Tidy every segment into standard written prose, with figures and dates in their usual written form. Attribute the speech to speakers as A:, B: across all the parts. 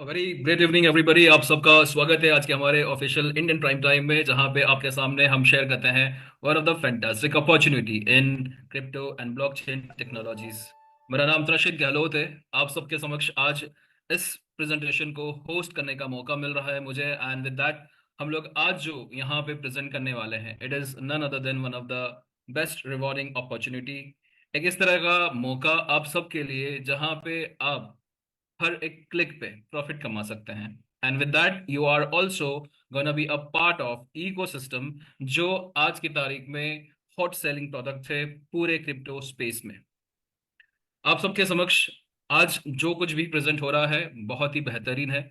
A: Very great evening everybody. आप सबका स्वागत है आज के हमारे ऑफिशियल इंडियन प्राइम टाइम में, जहां पे आपके सामने हम शेयर करते हैं one of the fantastic opportunity in crypto and blockchain technologies. मेरा नाम त्रशित गहलोत है। आप सबके समक्ष आज इस प्रेजेंटेशन को होस्ट करने का मौका मिल रहा है मुझे, एंड विद दैट हम लोग आज जो यहाँ पे प्रेजेंट करने वाले हैं, it is none other than one of the best rewarding opportunity. एक इस तरह का मौका आप सबके लिए जहां पे आप हर एक क्लिक पे प्रॉफिट कमा सकते हैं, and with that you are also gonna be a part of ecosystem जो आज की तारीख में हॉट सेलिंग प्रोडक्ट है पूरे क्रिप्टो स्पेस में। आप सबके समक्ष आज जो कुछ भी प्रेजेंट हो रहा है बहुत ही बेहतरीन है।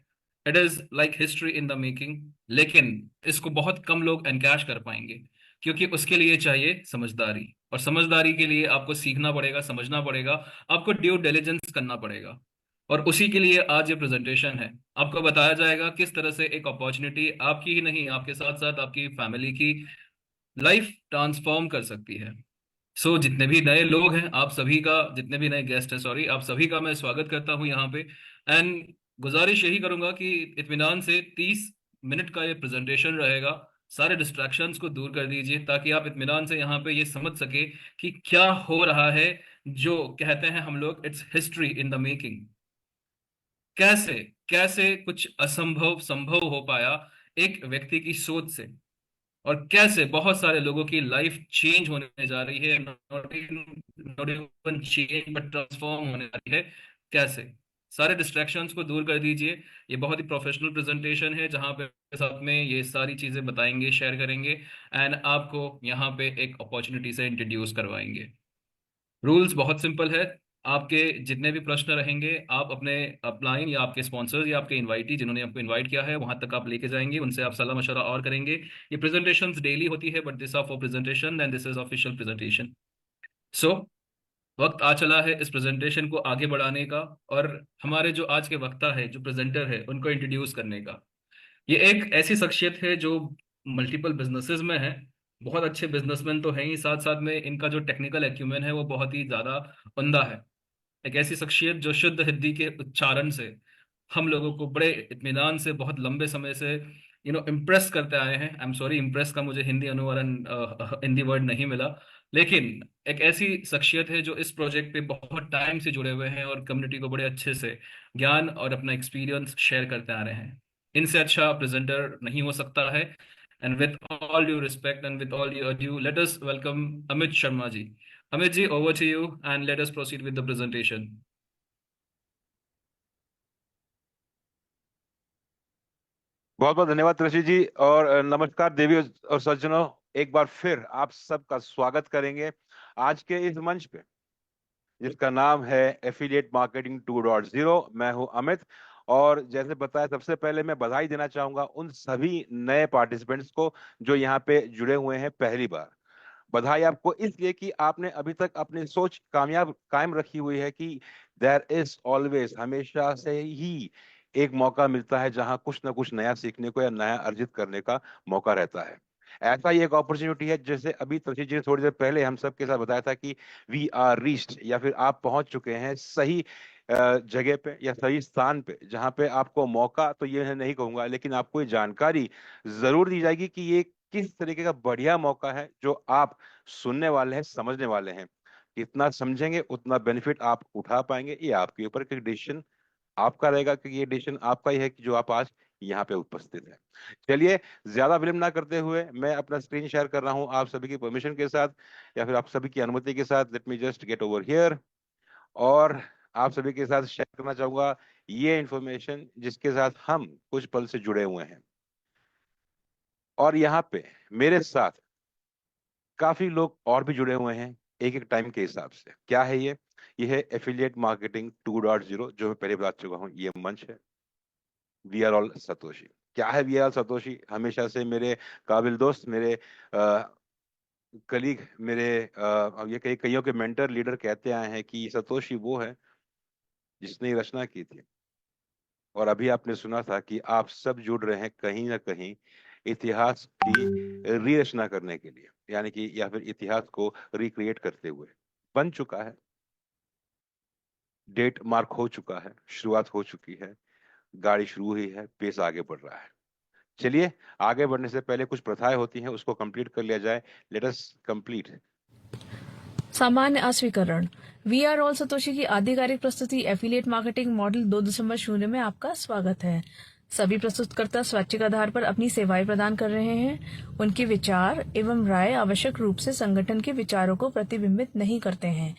A: It is like history in the making, लेकिन इसको बहुत कम लोग एनकैश कर पाएंगे, क्योंकि उसके लिए चाहिए समझदारी, और समझदारी के लिए आपको सीखना पड़ेगा, समझना पड़ेगा, आपको ड्यू डिलिजेंस करना पड़ेगा। और उसी के लिए आज ये प्रेजेंटेशन है। आपको बताया जाएगा किस तरह से एक अपॉर्चुनिटी आपकी ही नहीं, आपके साथ साथ आपकी फैमिली की लाइफ ट्रांसफॉर्म कर सकती है। सो जितने भी नए लोग हैं आप सभी का, जितने भी नए गेस्ट हैं सॉरी, आप सभी का मैं स्वागत करता हूं यहाँ पे। एंड गुजारिश यही करूंगा कि इत्मीनान से 30 मिनट का ये प्रेजेंटेशन रहेगा। सारे डिस्ट्रैक्शंस को दूर कर दीजिए ताकि आप इत्मीनान से यहाँ पे ये समझ सके कि क्या हो रहा है। जो कहते हैं हम लोग, it's history in the making. कैसे कैसे कुछ असंभव संभव हो पाया एक व्यक्ति की सोच से, और कैसे बहुत सारे लोगों की लाइफ चेंज होने जा रही है, not even change but transform होने जा रही है। कैसे सारे डिस्ट्रैक्शंस को दूर कर दीजिए। ये बहुत ही प्रोफेशनल प्रेजेंटेशन है जहां पे साथ में ये सारी चीजें बताएंगे, शेयर करेंगे, एंड आपको यहाँ पे एक अपॉर्चुनिटी से इंट्रोड्यूस करवाएंगे। रूल्स बहुत सिंपल है। आपके जितने भी प्रश्न रहेंगे आप अपने अपलाइन या आपके स्पॉन्सर्स या आपके इनवाइटी जिन्होंने आपको इनवाइट किया है वहां तक आप लेके जाएंगे, उनसे आप सलाह मशवरा और करेंगे। ये प्रेजेंटेशंस डेली होती है, but this are for presentation and this is official presentation. So वक्त आ चला है इस प्रेजेंटेशन को आगे बढ़ाने का, और हमारे जो आज के वक्ता है, जो प्रेजेंटर है, उनको इंट्रोड्यूस करने का। ये एक ऐसी शख्सियत है जो मल्टीपल बिजनेसेस में है। बहुत अच्छे बिजनेसमैन तो हैं ही, साथ साथ में इनका जो टेक्निकल एक्यूमेन है वो बहुत ही ज्यादा उम्दा है। एक ऐसी शख्सियत जो शुद्ध हिंदी के उच्चारण से हम लोगों को बड़े इत्मीनान से बहुत लंबे समय से इम्प्रेस करते आए हैं। आई एम सॉरी, इम्प्रेस का मुझे हिंदी अनुवादन, हिंदी वर्ड नहीं मिला। लेकिन एक ऐसी शख्सियत है जो इस प्रोजेक्ट पे बहुत टाइम से जुड़े हुए हैं और कम्युनिटी को बड़े अच्छे से ज्ञान और अपना एक्सपीरियंस शेयर करते आ रहे हैं। इनसे अच्छा प्रेजेंटर नहीं हो सकता है। And with all due respect and with all due, let us welcome Amit Sharma ji. Amit ji, over to you, and let us proceed with the presentation.
B: बहुत बहुत धन्यवाद ऋषि जी। और नमस्कार देवी और सज्जनों, एक बार फिर आप सबका स्वागत करेंगे आज के इस मंच पे, जिसका नाम है एफिलिएट मार्केटिंग 2.0। मैं हूं अमित, और जैसे बताया, सबसे पहले मैं बधाई देना चाहूंगा उन सभी नए पार्टिसिपेंट्स को जो यहाँ पे जुड़े हुए हैं पहली बार। बधाई आपको इसलिए कि आपने अभी तक अपनी सोच कामयाब कायम रखी हुई है कि देयर इज ऑलवेज, हमेशा से ही एक मौका मिलता है जहां कुछ ना कुछ नया सीखने को या नया अर्जित करने का मौका रहता है। ऐसा ही एक अपॉर्चुनिटी है, जैसे अभी तुलसी जी ने थोड़ी देर पहले हम सबके साथ बताया था कि वी आर रीच्ड, या फिर आप पहुंच चुके हैं सही जगह पे या सही स्थान पे, जहां पे आपको मौका तो ये नहीं कहूंगा, लेकिन आपको ये जानकारी जरूर दी जाएगी कि ये किस तरीके का बढ़िया मौका है जो आप सुनने वाले हैं, समझने वाले हैं। कितना समझेंगे उतना बेनिफिट आप उठा पाएंगे, ये आपके ऊपर एक डिसीजन आपका रहेगा, कि ये डिसीजन आपका ही है कि जो आप आज यहाँ पे उपस्थित है। चलिए, ज्यादा विलंब ना करते हुए मैं अपना स्क्रीन शेयर कर रहा हूँ आप सभी की परमिशन के साथ, या फिर आप सभी की अनुमति के साथ। Let me just get over here, और आप सभी के साथ शेयर करना चाहूंगा ये इंफॉर्मेशन जिसके साथ हम कुछ पल से जुड़े हुए हैं। और यहाँ पे मेरे साथ काफी लोग और भी जुड़े हुए हैं एक एक टाइम के हिसाब से। क्या है ये है एफिलिएट मार्केटिंग 2.0, जो मैं पहले बता चुका हूँ, ये मंच है। We are all Satoshi. क्या है वी आर ऑल सतोशी? हमेशा से मेरे काबिल दोस्त, मेरे कलीग, मेरे ये कई कईयों के मेंटर लीडर कहते आए हैं कि सतोशी वो है जिसने ये रचना की थी। और अभी आपने सुना था कि आप सब जुड़ रहे हैं कहीं ना कहीं इतिहास की रीरचना करने के लिए, यानी कि या फिर इतिहास को रिक्रिएट करते हुए। बन चुका है, डेट मार्क हो चुका है, शुरुआत हो चुकी है। गाड़ी शुरू हुई है, पेस आगे बढ़ रहा है। चलिए, आगे बढ़ने से पहले कुछ प्रथाएं होती हैं, उसको कंप्लीट कर लिया जाए। Let us complete.
C: सामान्य अस्वीकरण। वी आर ऑल सतोशी की आधिकारिक प्रस्तुति एफिलिएट मार्केटिंग मॉडल 2.0 में आपका स्वागत है। सभी प्रस्तुतकर्ता स्वैच्छिक आधार पर अपनी सेवाएं प्रदान कर रहे हैं। उनके विचार एवं राय आवश्यक रूप से संगठन के विचारों को प्रतिबिंबित नहीं करते हैं।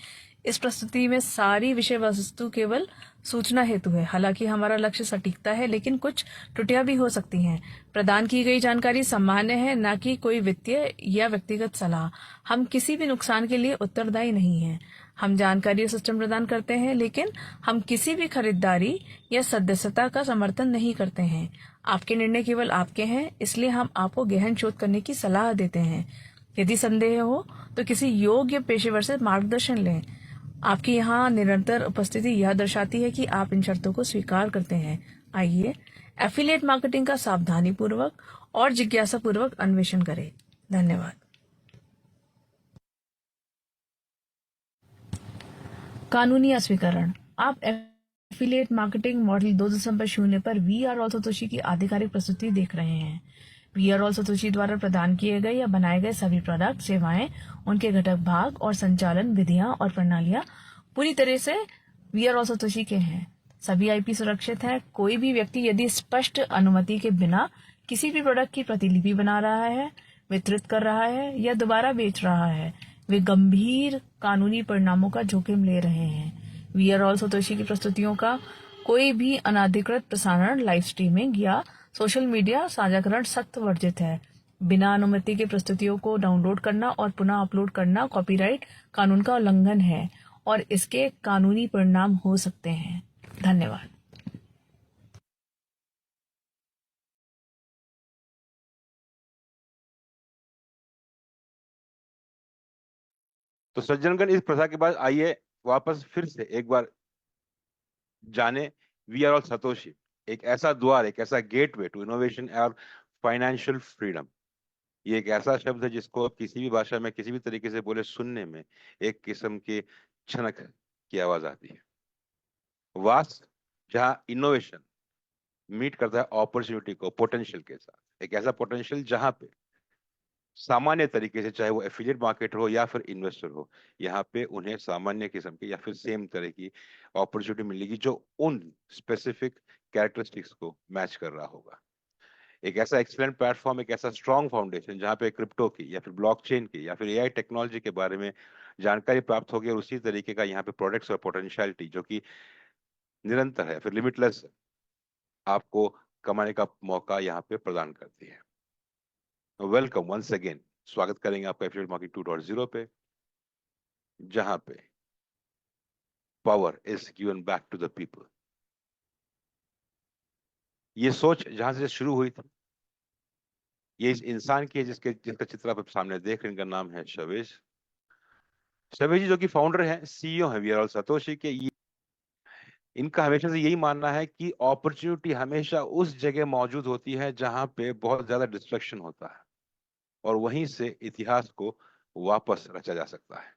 C: इस प्रस्तुति में सारी विषय वस्तु केवल सूचना हेतु है। हालांकि हमारा लक्ष्य सटीकता है, लेकिन कुछ त्रुटियां भी हो सकती हैं। प्रदान की गई जानकारी सामान्य है, न कि कोई वित्तीय या व्यक्तिगत सलाह। हम किसी भी नुकसान के लिए उत्तरदायी नहीं हैं। हम जानकारी और सिस्टम प्रदान करते हैं, लेकिन हम किसी भी खरीदारी या सदस्यता का समर्थन नहीं करते हैं। आपके निर्णय केवल आपके हैं, इसलिए हम आपको गहन शोध करने की सलाह देते हैं। यदि संदेह हो तो किसी योग्य पेशेवर से मार्गदर्शन लें। आपकी यहाँ निरंतर उपस्थिति यह दर्शाती है कि आप इन शर्तों को स्वीकार करते हैं। आइए एफिलिएट मार्केटिंग का सावधानी पूर्वक और जिज्ञासा पूर्वक अन्वेषण करें। धन्यवाद। कानूनी अस्वीकरण। आप एफिलिएट मार्केटिंग मॉडल 2.0 पर वी आर ऑल सतोशी की आधिकारिक प्रस्तुति देख रहे हैं। वी आर ऑल सतोशी द्वारा प्रदान किए गए या बनाए गए सभी प्रोडक्ट, सेवाएं, उनके घटक भाग और संचालन विधियां और प्रणालियां पूरी तरह से वी आर ऑल सतोशी के हैं। सभी आईपी सुरक्षित है। कोई भी व्यक्ति यदि स्पष्ट अनुमति के बिना किसी भी प्रोडक्ट की प्रतिलिपि बना रहा है, वितरित कर रहा है या दोबारा बेच रहा है, वे गंभीर कानूनी परिणामों का जोखिम ले रहे हैं। वी आर ऑल सतोशी की प्रस्तुतियों का कोई भी अनाधिकृत प्रसारण, लाइव स्ट्रीमिंग या सोशल मीडिया साझाकरण सख्त वर्जित है। बिना अनुमति के प्रस्तुतियों को डाउनलोड करना और पुनः अपलोड करना कॉपीराइट कानून का उल्लंघन है और इसके कानूनी परिणाम हो सकते हैं। धन्यवाद।
B: तो सज्जनगण, इस प्रथा के बाद आइए वापस फिर से एक बार जाने वी आर ऑल सतोशी। एक ऐसा द्वार, एक ऐसा गेटवे टू इनोवेशन और फाइनेंशियल फ्रीडम। ये एक ऐसा शब्द है जिसको आप किसी भी भाषा में किसी भी तरीके से बोले, सुनने में एक किस्म की छनक की आवाज आती है। वास्ट, जहाँ इनोवेशन मीट करता है अपॉर्चुनिटी को पोटेंशियल के साथ। एक ऐसा पोटेंशियल जहां पे सामान्य तरीके से, चाहे वो एफिलिएट मार्केट हो या फिर इन्वेस्टर हो, यहाँ पे उन्हें सामान्य किस्म की या फिर सेम तरह की अपॉर्चुनिटी मिलेगी जो उन स्पेसिफिक कैरेक्टरिस्टिक्स को मैच कर रहा होगा। एक ऐसा एक्सीलेंट प्लेटफॉर्म, एक ऐसा स्ट्रॉन्ग फाउंडेशन जहाँ पे क्रिप्टो की या फिर ब्लॉकचेन की या फिर एआई टेक्नोलॉजी के बारे में जानकारी प्राप्त होगी, और उसी तरीके का यहाँ पे प्रोडक्ट्स और पोटेंशियलिटी जो कि निरंतर है, फिर लिमिटलेस, आपको कमाने का मौका यहाँ पे प्रदान करती है। Welcome once again. स्वागत करेंगे आपका एफिलिएट मार्केटिंग 2.0 पे, जहां पे power is given back to the people. ये सोच जहां से शुरू हुई थी, ये इस इंसान की है जिसका चित्र आप सामने देख रहे हैं। इनका नाम है शवेज। शवेज जी, जो कि फाउंडर है, सीईओ है वी आर ऑल सतोशी के। इनका हमेशा से यही मानना है कि अपॉर्चुनिटी हमेशा उस जगह मौजूद होती है जहां पे बहुत ज्यादा डिस्ट्रक्शन होता है, और वहीं से इतिहास को वापस रचा जा सकता है।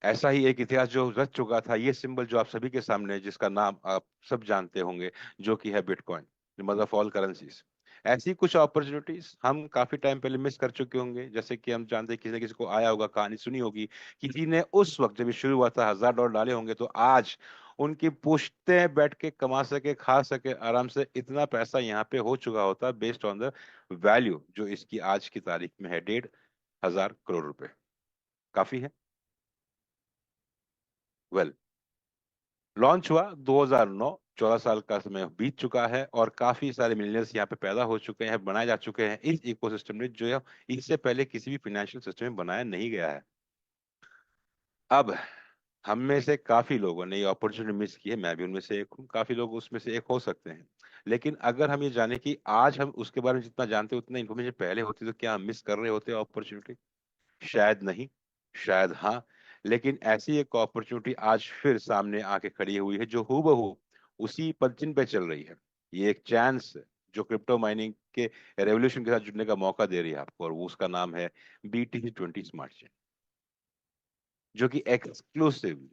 B: ऐसा ही एक इतिहास जो रच चुका था, ये सिंबल जो आप सभी के सामने है, जिसका नाम आप सब जानते होंगे, जो कि है bitcoin, mother of all currencies. ऐसी कुछ अपॉर्चुनिटीज हम काफी टाइम पहले मिस कर चुके होंगे। जैसे कि हम जानते हैं, किसी न किसी को आया होगा, कहानी सुनी होगी, किसी ने उस वक्त जब ये शुरू हुआ था $1000 डाले होंगे, तो आज उनकी पुश्तें बैठ के कमा सके, खा सके आराम से। इतना पैसा यहाँ पे हो चुका होता बेस्ड ऑन द वैल्यू जो इसकी आज की तारीख में है, 1,500 करोड़ रुपए। काफी है। वेल, लॉन्च हुआ 2009, 14 साल का समय बीत चुका है, और काफी सारे मिलियनर्स यहाँ पे पैदा हो चुके हैं, बनाए जा चुके हैं इस इकोसिस्टम में, जो इससे पहले किसी भी फाइनेंशियल सिस्टम में बनाया नहीं गया है। अब हम में से काफी लोगों ने ये अपॉर्चुनिटी मिस की है, मैं भी उनमें से एक हूँ, काफी लोग उसमें से एक हो सकते हैं। लेकिन अगर हम ये जाने कि आज हम उसके बारे में जितना जानते हैं उतना इन्फॉर्मेशन पहले होती, तो क्या हम मिस कर रहे होते अपॉर्चुनिटी? शायद नहीं, शायद हाँ। लेकिन ऐसी एक अपॉर्चुनिटी आज फिर सामने आके खड़ी हुई है, जो हूबहू उसी पदचिन्ह पे चल रही है। ये एक चांस जो क्रिप्टो माइनिंग के रेवोल्यूशन के साथ जुड़ने का मौका दे रही है आपको, और वो उसका नाम है BTC20 स्मार्ट चेन, जो कि एक्सक्लूसिवली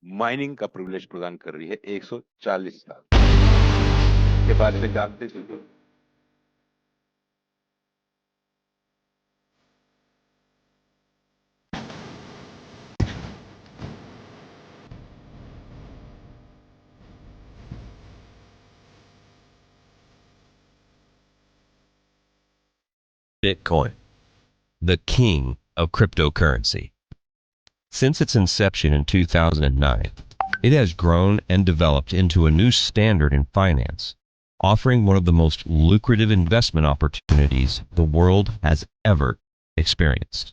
B: माइनिंग का प्रिविलेज प्रदान कर रही है 140 साल के बारे में जानते थे।
D: Bitcoin, the king of cryptocurrency. Since its inception in 2009, it has grown and developed into a new standard in finance, offering one of the most lucrative investment opportunities the world has ever experienced.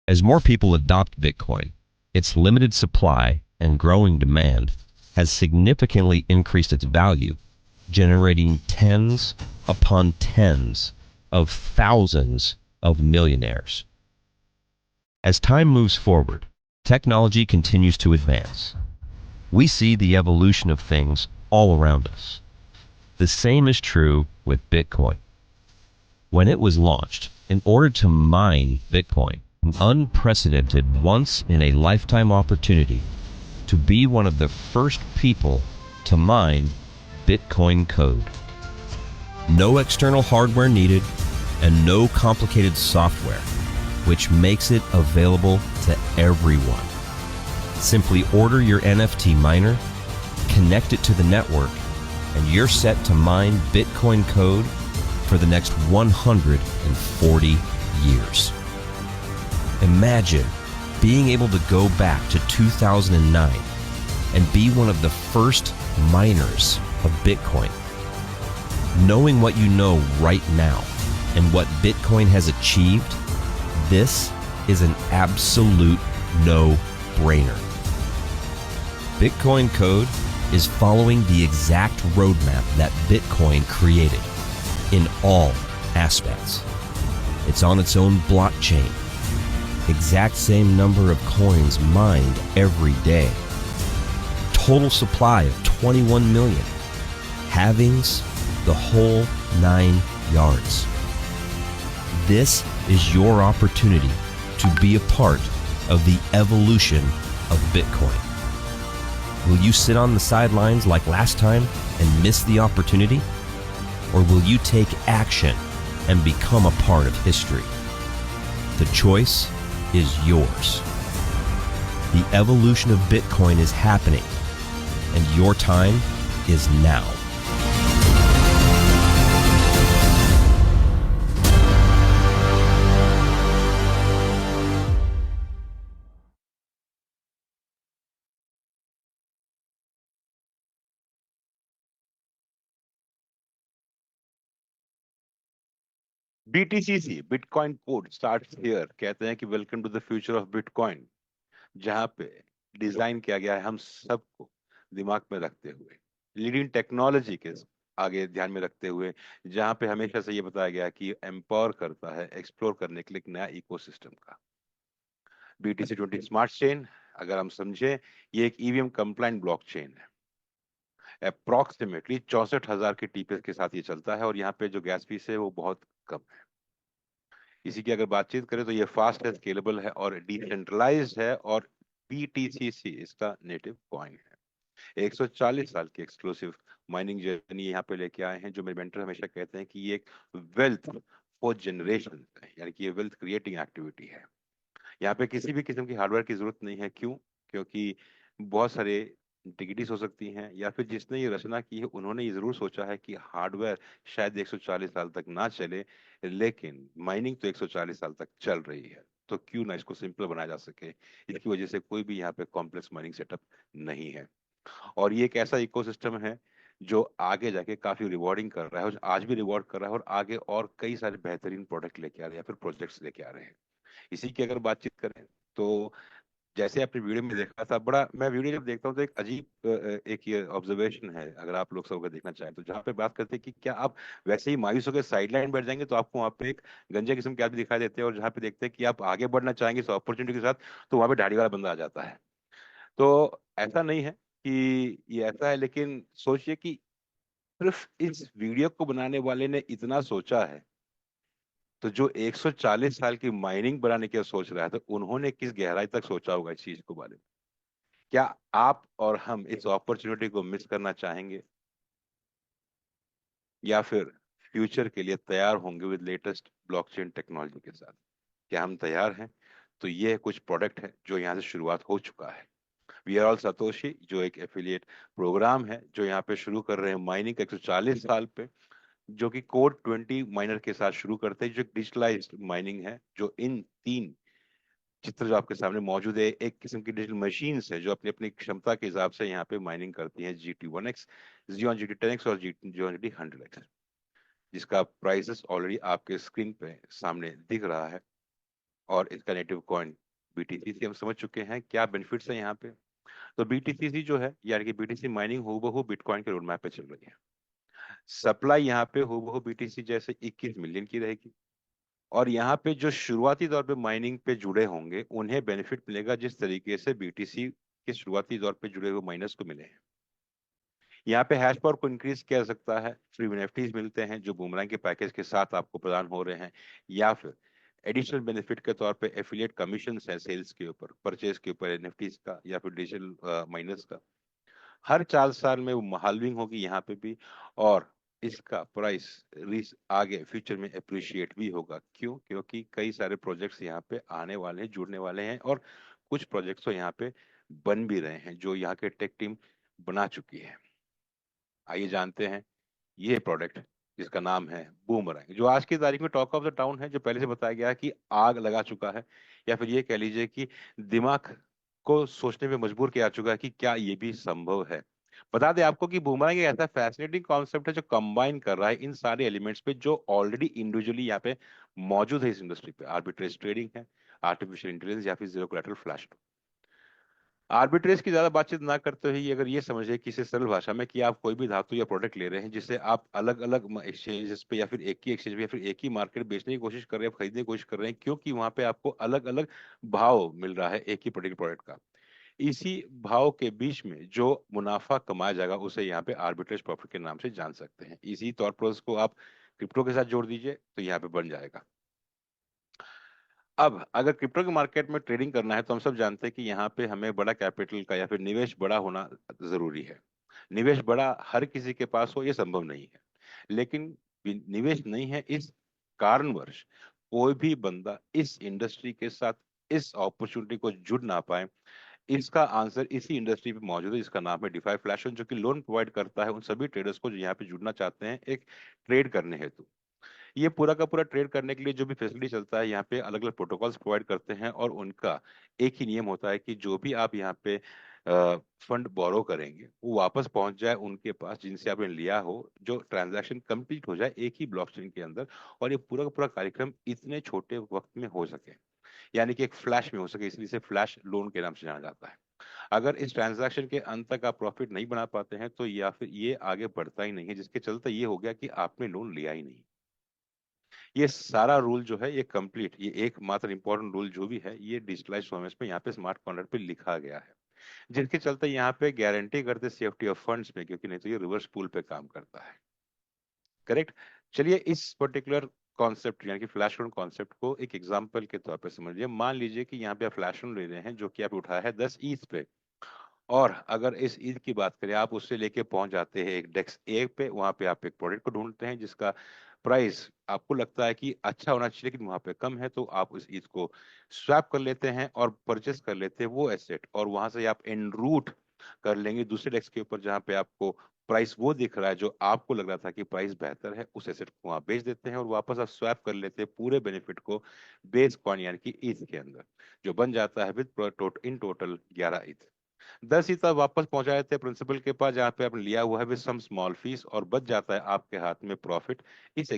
D: As more people adopt Bitcoin, its limited supply and growing demand has significantly increased its value, generating tens upon tens of thousands of millionaires. As time moves forward, technology continues to advance. We see the evolution of things all around us. The same is true with Bitcoin. When it was launched, in order to mine Bitcoin, an unprecedented once-in-a-lifetime opportunity to be one of the first people to mine Bitcoin code. No external hardware needed and no complicated software, which makes it available to everyone. Simply order your NFT miner, connect it to the network, and you're set to mine Bitcoin code for the next 140 years. Imagine being able to go back to 2009 and be one of the first miners of Bitcoin. Knowing what you know right now and what Bitcoin has achieved, this is an absolute no-brainer. Bitcoin code is following the exact roadmap that Bitcoin created in all aspects. It's on its own blockchain. Exact same number of coins mined every day. Total supply of 21 million. Halvings, the whole 9 yards. This is your opportunity to be a part of the evolution of Bitcoin. Will you sit on the sidelines like last time and miss the opportunity? Or will you take action and become a part of history? The choice is yours. The evolution of Bitcoin is happening, and your time is now.
B: BTCC bitcoin code starts here कहते हैं कि welcome to the future of bitcoin, जहां पे design किया गया है हम सबको दिमाग में रखते हुए, लीडिंग टेक्नोलॉजी के आगे ध्यान में रखते हुए, जहां पे हमेशा से ये बताया गया है कि एम्पावर करता है एक्सप्लोर करने के लिए एक नया इकोसिस्टम का। BTC20 स्मार्ट चेन, अगर हम समझे, ये एक ईवीएम कंप्लाइंट ब्लॉकचेन है। अप्रोक्सीमेटली 64,000 के टीपीएस के साथ ये चलता है और यहाँ पे जो गैस फीस है वो बहुत कम है। इसी की अगर बातचीत करें तो ये फास्ट है, स्केलेबल है और डिसेंट्रलाइज्ड है, और BTCC इसका नेटिव कॉइन है। 140 साल की एक्सक्लूसिव माइनिंग जर्नी यहाँ पे लेके आए हैं, जो मेरे मेंटर हमेशा कहते हैं कि ये एक वेल्थ फॉर जनरेशन है, यानी कि ये वेल्थ क्रिएटिंग एक्टिविटी है। यहाँ पे किसी भी किस्म की हार्डवेयर की जरूरत नहीं है। क्यों? क्योंकि बहुत सारे इंटीग्रिटीज हो सकती हैं, या फिर जिसने ये रचना की है उन्होंने ये जरूर सोचा है कि हार्डवेयर शायद 140 साल तक ना चले, लेकिन माइनिंग तो 140 साल तक चल रही है, तो क्यों ना इसको सिंपल बनाया जा सके। इसकी वजह से कोई भी यहाँ पे कॉम्प्लेक्स माइनिंग सेटअप नहीं है, और ये एक ऐसा इकोसिस्टम है जो आगे जाके काफी रिवॉर्डिंग कर रहा है, और आज भी रिवॉर्ड कर रहा है, और आगे और कई सारे बेहतरीन प्रोडक्ट लेके आ रहे हैं या फिर प्रोजेक्ट्स लेके आ रहे हैं। इसी की अगर बातचीत करें तो जैसे आपने वीडियो में देखा था, बड़ा मैं वीडियो जब देखता हूँ तो एक अजीब एक ये ऑब्जर्वेशन है, अगर आप लोग सब अगर देखना चाहें तो, जहाँ पे बात करते हैं कि क्या आप वैसे ही मायूस होकर साइड लाइन बैठ जाएंगे तो आपको वहाँ पे एक गंजे किस्म के आदमी दिखाई देते हैं, और जहाँ पे देखते हैं कि आप आगे बढ़ना चाहेंगे इस अपॉर्चुनिटी के साथ, तो वहाँ पे दाढ़ी वाला बंदा आ जाता है। तो ऐसा नहीं है कि ये ऐसा है, लेकिन सोचिए कि सिर्फ इस वीडियो को बनाने वाले ने इतना सोचा है, तो जो 140 साल की माइनिंग बनाने की सोच रहा है, तो उन्होंने किस गहराई तक सोचा होगा इस चीज को बारे में। क्या आप और हम इस अपॉर्चुनिटी को मिस करना चाहेंगे, या फिर फ्यूचर के लिए तैयार होंगे विद लेटेस्ट ब्लॉकचेन टेक्नोलॉजी के साथ? क्या हम तैयार हैं? तो ये कुछ प्रोडक्ट है जो यहाँ से शुरुआत हो चुका है। वी आर ऑल सतोशी जो एक एफिलिएट प्रोग्राम है जो यहाँ पे शुरू कर रहे हैं माइनिंग का 140 साल पे, जो कि कोड 20 माइनर के साथ शुरू करते हैं, जो डिजिटलाइज्ड माइनिंग है, जो इन तीन चित्र जो आपके सामने मौजूद है एक किस्म की डिजिटल मशीन्स है जो अपनी अपनी क्षमता के हिसाब से यहाँ पे माइनिंग करती हैं। GT1X, Xeon GT10X और Xeon GT100X, जिसका प्राइसेस ऑलरेडी आपके स्क्रीन पे सामने दिख रहा है। और इसका नेटिव कॉइन BTC हम समझ चुके हैं क्या बेनिफिट्स है यहाँ पे। तो BTC जो है, यानी कि BTC माइनिंग हूबहू बिटकॉइन के रोड मैप पे चल रही है। सप्लाई यहाँ पे हूबहू BTC जैसे 21 मिलियन की रहेगी, और यहाँ पे जो शुरुआती तौर पे माइनिंग पे जुड़े होंगे उन्हें बेनिफिट मिलेगा जिस तरीके से BTC के शुरुआती तौर पे जुड़े हुए माइनर्स को मिले हैं। यहाँ पे हैश पावर को इंक्रीज किया जा सकता है, फ्री NFTs मिलते हैं जो बूमरैंग के पैकेज के साथ आपको प्रदान हो रहे हैं, या फिर एडिशनल बेनिफिट के तौर पे एफिलिएट कमीशन है सेल्स के ऊपर, परचेज के ऊपर NFTs का या फिर डिजिटल माइनर्स का। हर 4 साल में वो हाल्विंग होगी यहाँ पे भी, और इसका प्राइस रिस आगे फ्यूचर में अप्रिशिएट भी होगा। क्यों? क्योंकि कई सारे प्रोजेक्ट्स यहाँ पे आने वाले हैं, जुड़ने वाले हैं, और कुछ प्रोजेक्ट्स तो यहाँ पे बन भी रहे हैं जो यहाँ के टेक टीम बना चुकी है। आइए जानते हैं ये प्रोडक्ट जिसका नाम है बूमरैंग, जो आज की तारीख में टॉक ऑफ द टाउन है, जो पहले से बताया गया है कि आग लगा चुका है, या फिर ये कह लीजिए कि दिमाग को सोचने पे मजबूर किया चुका है कि क्या ये भी संभव है। बता दें आपको कि बूमरैंग एक ऐसा फैसिनेटिंग कॉन्सेप्ट है जो कंबाइन कर रहा है इन सारे एलिमेंट्स पे जो ऑलरेडी इंडिविजुअली यहाँ पे मौजूद है इस इंडस्ट्री पे। आर्बिट्रेज ट्रेडिंग है, आर्टिफिशियल इंटेलिजेंस, या फिर जीरो कोलैटरल फ्लैश। आर्बिट्रेज की ज्यादा बातचीत ना करते हुए अगर ये समझे किसी सरल भाषा में कि आप कोई भी धातु या प्रोडक्ट ले रहे हैं जिसे आप अलग अलग एक्सचेंजेस पे या फिर एक ही एक्सचेंज पे या फिर एक ही मार्केट बेचने की कोशिश कर रहे हैं, खरीदने की कोशिश कर रहे हैं, क्योंकि वहां पे आपको अलग अलग भाव मिल रहा है एक ही पर्टिकुलर प्रोडक्ट का। इसी भाव के बीच में जो मुनाफा कमाया जाएगा उसे यहाँ पे आर्बिट्रेज प्रॉफिट के नाम से जान सकते हैं। इसी तौर पर उसको आप क्रिप्टो के साथ जोड़ दीजिए तो यहाँ पे बन जाएगा। अब अगर क्रिप्टो के मार्केट में ट्रेडिंग करना है तो हम सब जानते हैं कि यहाँ पे हमें बड़ा कैपिटल का या फिर निवेश बड़ा होना जरूरी है। निवेश बड़ा हर किसी के पास हो ये संभव नहीं है, लेकिन निवेश नहीं है इस कारणवश कोई भी बंदा इस इंडस्ट्री के साथ इस अपॉर्चुनिटी को जुड़ ना पाए। इसका आंसर इसी इंडस्ट्री पे मौजूद है जिसका नाम है डिफाई फ्लैशन, जो कि लोन प्रोवाइड करता है उन सभी ट्रेडर्स को जो यहाँ पे जुड़ना चाहते हैं एक ट्रेड करने हेतु। ये पूरा का पूरा ट्रेड करने के लिए जो भी फैसिलिटी चलता है यहाँ पे अलग अलग प्रोटोकॉल्स प्रोवाइड करते हैं, और उनका एक ही नियम होता है कि जो भी आप यहाँ पे फंड बोरो करेंगे वो वापस पहुंच जाए उनके पास जिनसे आपने लिया हो, जो ट्रांजैक्शन कंप्लीट हो जाए एक ही ब्लॉकचेन के अंदर, और ये पूरा का पूरा कार्यक्रम इतने छोटे वक्त में हो सके, यानी कि एक फ्लैश में हो सके, इसलिए इसे फ्लैश लोन के नाम से जाना जाता है। अगर इस ट्रांजैक्शन के अंत तक आप प्रॉफिट नहीं बना पाते हैं तो या फिर ये आगे बढ़ता ही नहीं है, जिसके चलते ये हो गया कि आपने लोन लिया ही नहीं। ये सारा रूल जो है ये कंप्लीट, ये एकमात्र इंपॉर्टेंट रूल जो भी है ये डिजिटलाइज्ड फॉर्मेट में यहाँ पे स्मार्ट कॉन्ट्रैक्ट पे लिखा गया है, जिसके चलते यहाँ पे गारंटी करते सेफ्टी ऑफ फंड्स में, क्योंकि नहीं तो ये रिवर्स पूल पे काम करता है। करेक्ट। चलिए इस पर्टिकुलर कॉन्सेप्ट यानी कि फ्लैश लोन कॉन्सेप्ट को एक एग्जांपल के तौर पे समझिए। मान लीजिए कि यहाँ पे आप फ्लैश लोन ले रहे हैं जो कि आप उठाया है 10 ईथ पे, और अगर इस ईद की बात करें आप उससे लेके पहुंच जाते हैं एक डेक्स ए पे, वहां पे आप एक प्रोडक्ट को ढूंढते हैं जिसका प्राइस आपको लगता है कि अच्छा होना चाहिए लेकिन वहां पे कम है, तो आप उस ईद को स्वैप कर लेते हैं और परचेस कर लेते हैं वो एसेट, और वहां से आप एन रूट कर लेंगे दूसरे डेस्क के ऊपर जहां पे आपको प्राइस वो दिख रहा है जो आपको लग रहा था कि प्राइस बेहतर है, उस एसेट को वहां बेच देते हैं और वापस आप स्वैप कर लेते हैं पूरे बेनिफिट को बेस कॉइन यानी कि ईथ के अंदर, जो बन जाता है विद इन टोटल 11 ईथ। 10 ईथ आप वापस पहुंचाए थे प्रिंसिपल के पास जहाँ पे आपने लिया हुआ है विद सम स्मॉल फीस, और बच जाता है आपके हाथ में प्रॉफिट इस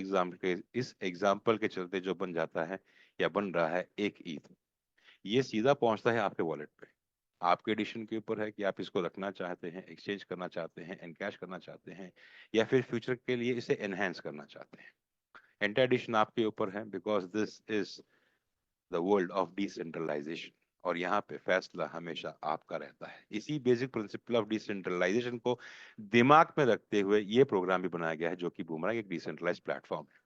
B: एग्जाम्पल के चलते जो बन जाता है या बन रहा है 1 ईथ। ये सीधा पहुंचता है आपके वॉलेट पे। आपके एडिशन के ऊपर है कि आप इसको रखना चाहते हैं, एक्सचेंज करना चाहते हैं, एनकैश करना चाहते हैं, या फिर फ्यूचर के लिए इसे एनहेंस करना चाहते हैं। एंटर एडिशन आपके ऊपर है because this is the world of decentralisation, और यहाँ पे फैसला हमेशा आपका रहता है। इसी बेसिक प्रिंसिपल ऑफ डिसेंट्रलाइजेशन को दिमाग में रखते हुए ये प्रोग्राम भी बनाया गया है जो कि बूमरैंग एक डिसेंट्रलाइज प्लेटफॉर्म है।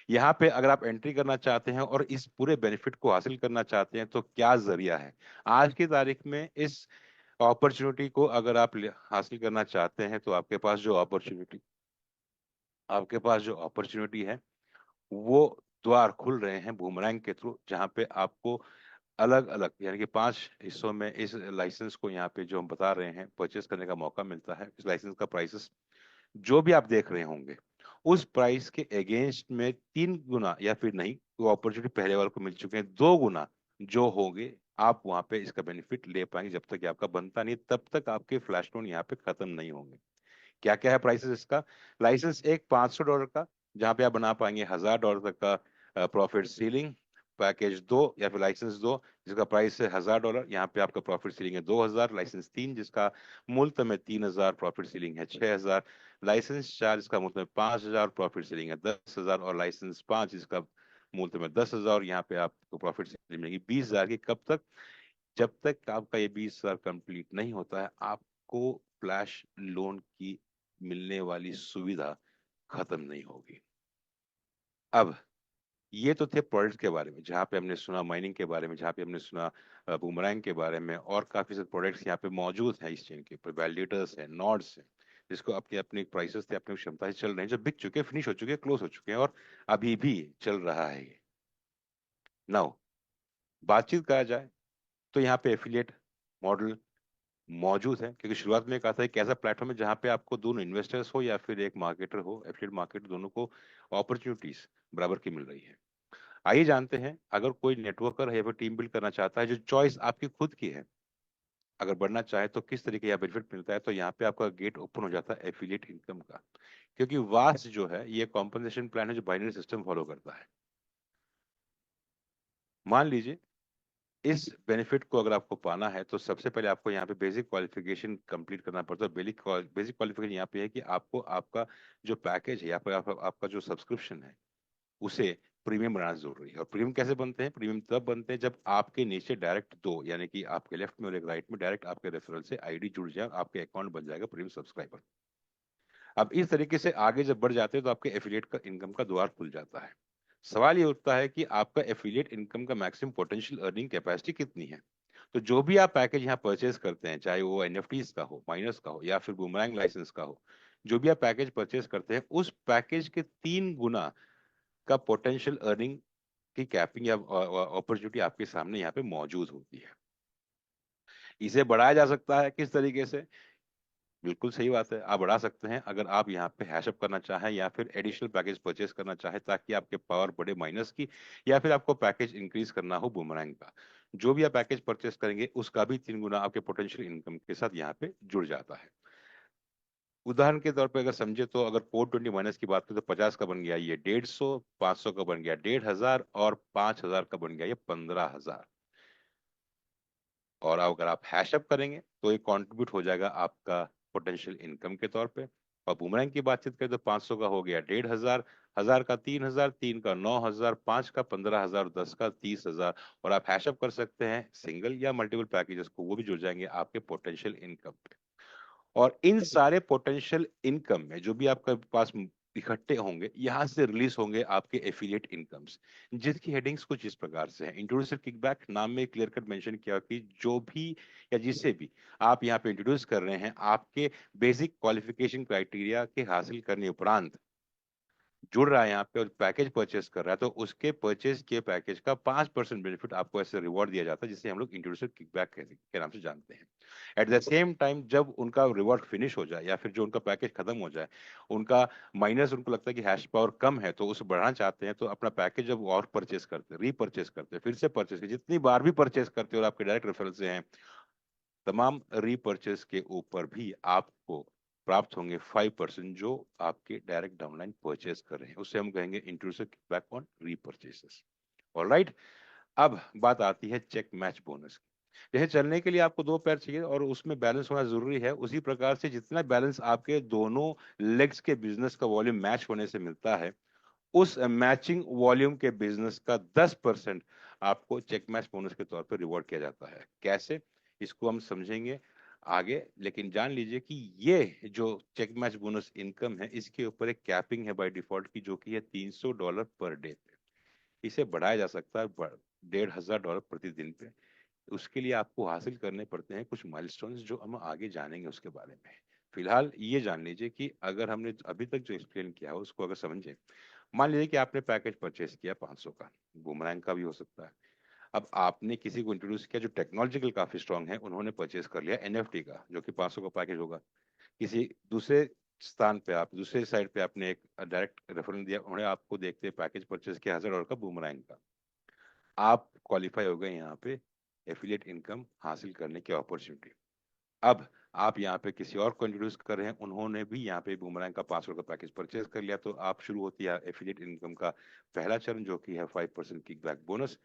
B: यहाँ पे अगर आप एंट्री करना चाहते हैं और इस पूरे बेनिफिट को हासिल करना चाहते हैं तो क्या जरिया है आज की तारीख में इस अपॉर्चुनिटी को अगर आप हासिल करना चाहते हैं तो आपके पास जो अपॉर्चुनिटी है वो द्वार खुल रहे हैं बूमरैंग के थ्रू, जहाँ पे आपको अलग अलग यानी कि 5 हिस्सों में इस लाइसेंस को यहाँ पे जो हम बता रहे हैं परचेस करने का मौका मिलता है। इस लाइसेंस का प्राइसेस जो भी आप देख रहे होंगे उस प्राइस के अगेंस्ट में 3 गुना, या फिर नहीं, वो अपॉर्चुनिटी पहले वाले को मिल चुके हैं, 2 गुना जो होंगे आप वहां पे इसका बेनिफिट ले पाएंगे। जब तक ये आपका बनता नहीं तब तक आपके फ्लैश लोन यहाँ पे खत्म नहीं होंगे। क्या क्या है प्राइसेस इसका? लाइसेंस एक $500 का, जहां पे आप बना पाएंगे $1000 तक का प्रॉफिट सीलिंग। पैकेज 2 या फिर लाइसेंस 2 जिसका प्राइस है $1000, यहाँ पे आपका प्रॉफिट सीलिंग है 2000। लाइसेंस 3 जिसका मूल्य में 3000, प्रॉफिट सीलिंग है 6000। लाइसेंस 4 जिसका मूल्य में 5000, प्रॉफिट सीलिंग है 10,000। और लाइसेंस 5 जिसका मूल्य में 10,000, यहाँ पे आपको प्रॉफिट सीलिंग मिलेगी 20,000 की। कब तक? जब तक आपका ये 20,000 कंप्लीट नहीं होता है आपको फ्लैश लोन की मिलने वाली सुविधा खत्म नहीं होगी। अब ये तो थे प्रोडक्ट्स के बारे में, जहाँ पे हमने सुना माइनिंग के बारे में, जहाँ पे हमने सुना बूमरैंग के बारे में, और काफी सारे प्रोडक्ट्स यहाँ पे मौजूद हैं इस चेन के ऊपर। वैलिडेटर्स हैं, नॉड्स हैं, जिसको अपने अपने प्राइसेस थे, अपनी क्षमता से चल रहे हैं, जो बिक चुके, फिनिश हो चुके, क्लोज हो चुके हैं, और अभी भी चल रहा है ये। नाउ बातचीत करा जाए तो यहाँ पे एफिलिएट मॉडल मौजूद है, क्योंकि शुरुआत में कहा था एक ऐसा प्लेटफॉर्म है जहां पे आपको दोनों इन्वेस्टर्स हो या फिर एक मार्केटर हो, एफिलिएट मार्केट, दोनों को अपॉर्चुनिटीज बराबर की मिल रही है। आइए जानते हैं, अगर कोई नेटवर्कर है या फिर टीम बिल्ड करना चाहता है, जो चॉइस आपकी खुद की है, अगर बढ़ना चाहे तो किस तरीके का बेनिफिट मिलता है, तो यहाँ पे आपका गेट ओपन हो जाता है एफिलिएट इनकम का। क्योंकि वास जो है ये कॉम्पनसेशन प्लान है जो बाइनरी सिस्टम फॉलो करता है। मान लीजिए इस बेनिफिट को अगर आपको पाना है तो सबसे पहले आपको यहाँ पे बेसिक क्वालिफिकेशन कंप्लीट करना पड़ता है। बेसिक क्वालिफिकेशन यहाँ पे है कि आपको आपका जो पैकेज है या फिर आपका जो सब्सक्रिप्शन है उसे प्रीमियम बनाना जरूरी है। और प्रीमियम कैसे बनते हैं? प्रीमियम तब बनते हैं जब आपके नीचे डायरेक्ट दो, यानी कि आपके लेफ्ट में और एक राइट में, डायरेक्ट आपके रेफरल से आईडी जुड़ जाए और आपके अकाउंट बन जाएगा प्रीमियम सब्सक्राइबर। अब इस तरीके से आगे जब बढ़ जाते हैं तो आपके एफिलिएट का इनकम का द्वार खुल जाता है। सवाल ये उठता है कि आपका एफिलिएट इनकम का मैक्सिमम पोटेंशियल अर्निंग कैपेसिटी कितनी है। तो जो भी आप पैकेज यहाँ परचेज करते हैं, चाहे वो एनएफटीज का हो, माइनस का हो, या फिर बूमरैंग लाइसेंस का हो, जो भी आप पैकेज परचेज करते हैं उस पैकेज के 3 गुना का पोटेंशियल अर्निंग की कैपिंग या अपॉर्चुनिटी आपके सामने यहाँ पे मौजूद होती है। इसे बढ़ाया जा सकता है किस तरीके से? बिल्कुल सही बात है, आप बढ़ा सकते हैं अगर आप यहाँ पे हैशअप करना चाहें या फिर एडिशनल पैकेज परचेस करना चाहें ताकि आपके पावर बढ़े माइनस की, या फिर आपको पैकेज इंक्रीज करना हो बूमरैंग का। जो भी आप पैकेज परचेस करेंगे उसका भी 3 गुना आपके पोटेंशियल इनकम के साथ यहाँ पे जुड़ जाता है। उदाहरण के तौर पे अगर समझे तो अगर 420 माइनस की बात करें तो 50 का बन गया ये 150, 500 का बन गया 1500, और 5000 का बन गया ये 15,000। और अगर आप हैशअप करेंगे तो ये कंट्रीब्यूट हो जाएगा आपका पोटेंशियल इनकम के तौर पे। और बुमरैंग की बातचीत करें तो 500 का हो गया 1500, 1000 का 3000, 3 का 9000, 5 का 15,000, 10 का 30,000। और आप हैशअप कर सकते हैं सिंगल या मल्टीपल पैकेजेस को, वो भी जुड़ जाएंगे आपके पोटेंशियल इनकम पे। और इन सारे पोटेंशियल इनकम में जो भी आपके पास इकट्ठे होंगे, यहां से रिलीज होंगे आपके एफिलिएट इनकम्स, जिसकी हेडिंग्स कुछ इस प्रकार से है। इंट्रोड्यूसर किकबैक नाम में क्लियर कट मेंशन किया कि जो भी या जिसे भी आप यहाँ पे इंट्रोड्यूस कर रहे हैं, आपके बेसिक क्वालिफिकेशन क्राइटेरिया के हासिल करने उपरांत जुड़ रहा है यहाँ पे और पैकेज परचेस कर रहा है, तो उसके परचेज के पैकेज का 5% बेनिफिट आपको ऐसे रिवॉर्ड दिया जाता है, जिसे हम लोग इंट्रोड्यूसर किकबैक के नाम से जानते हैं। एट द सेम टाइम जब उनका रिवॉर्ड फिनिश हो जाए या फिर जो उनका पैकेज खत्म हो जाए, उनका माइनस उनको लगता है कि हैश पावर कम है तो उसे बढ़ाना चाहते हैं, तो अपना पैकेज जब और परचेस करते हैं, रीपरचेस करते हैं, फिर से परचेस करते, जितनी बार भी परचेस करते हैं और आपके डायरेक्ट रेफरल से हैं, तमाम रीपरचेस के ऊपर भी आपको प्राप्त होंगे 5% जो आपके डायरेक्ट डाउनलाइन परचेस कर रहे हैं, उससे हम कहेंगे इंट्रूसिव किकबैक ऑन रीपरचेसेस। ऑलराइट, अब बात आती है चेक मैच बोनस की। जैसे चलने के लिए आपको 2 पैर चाहिए और उसमें बैलेंस होना जरूरी है, उसी प्रकार से जितना बैलेंस आपके दोनों लेग्स के बिजनेस का वॉल्यूम मैच होने से मिलता है, उस मैचिंग वॉल्यूम के बिजनेस का 10% आपको चेक मैच बोनस के तौर पर रिवॉर्ड किया जाता है। कैसे, इसको हम समझेंगे आगे, लेकिन जान लीजिए कि ये जो चेक मैच बोनस इनकम है इसके ऊपर एक कैपिंग है बाय डिफॉल्ट की, जो कि है $300 पर डे पे। इसे बढ़ाया जा सकता है $1,500 प्रतिदिन पे। उसके लिए आपको हासिल करने पड़ते हैं कुछ माइलस्टोन्स, जो हम आगे जानेंगे उसके बारे में। फिलहाल ये जान लीजिए कि अगर हमने अभी तक जो एक्सप्लेन किया है उसको अगर समझें। मान लीजिए कि आपने पैकेज परचेज किया 500 का, बूमरैंग का भी हो सकता है। अब आपने किसी को इंट्रोड्यूस किया जो टेक्नोलॉजिकल काफी स्ट्रांग है, उन्होंने परचेज कर लिया एनएफटी का, जो कि 500 का पैकेज होगा। किसी दूसरे स्थान पे, आप दूसरे साइड पे आपने एक डायरेक्ट रेफरेंस दिया, उन्होंने आपको देखते पैकेज परचेज किया $1000 का बूमरैंग का। आप क्वालिफाई हो गए यहाँ पे एफिलिएट इनकम हासिल करने की अपॉर्चुनिटी। अब आप यहाँ पे किसी और को इंट्रोड्यूस कर रहे हैं, उन्होंने भी यहाँ पे बूमरैंग का 500 का पैकेज परचेज कर लिया, तो आप शुरू होती है एफिलिएट इनकम का पहला चरण, जो कि है 5% किकबैक बोनस।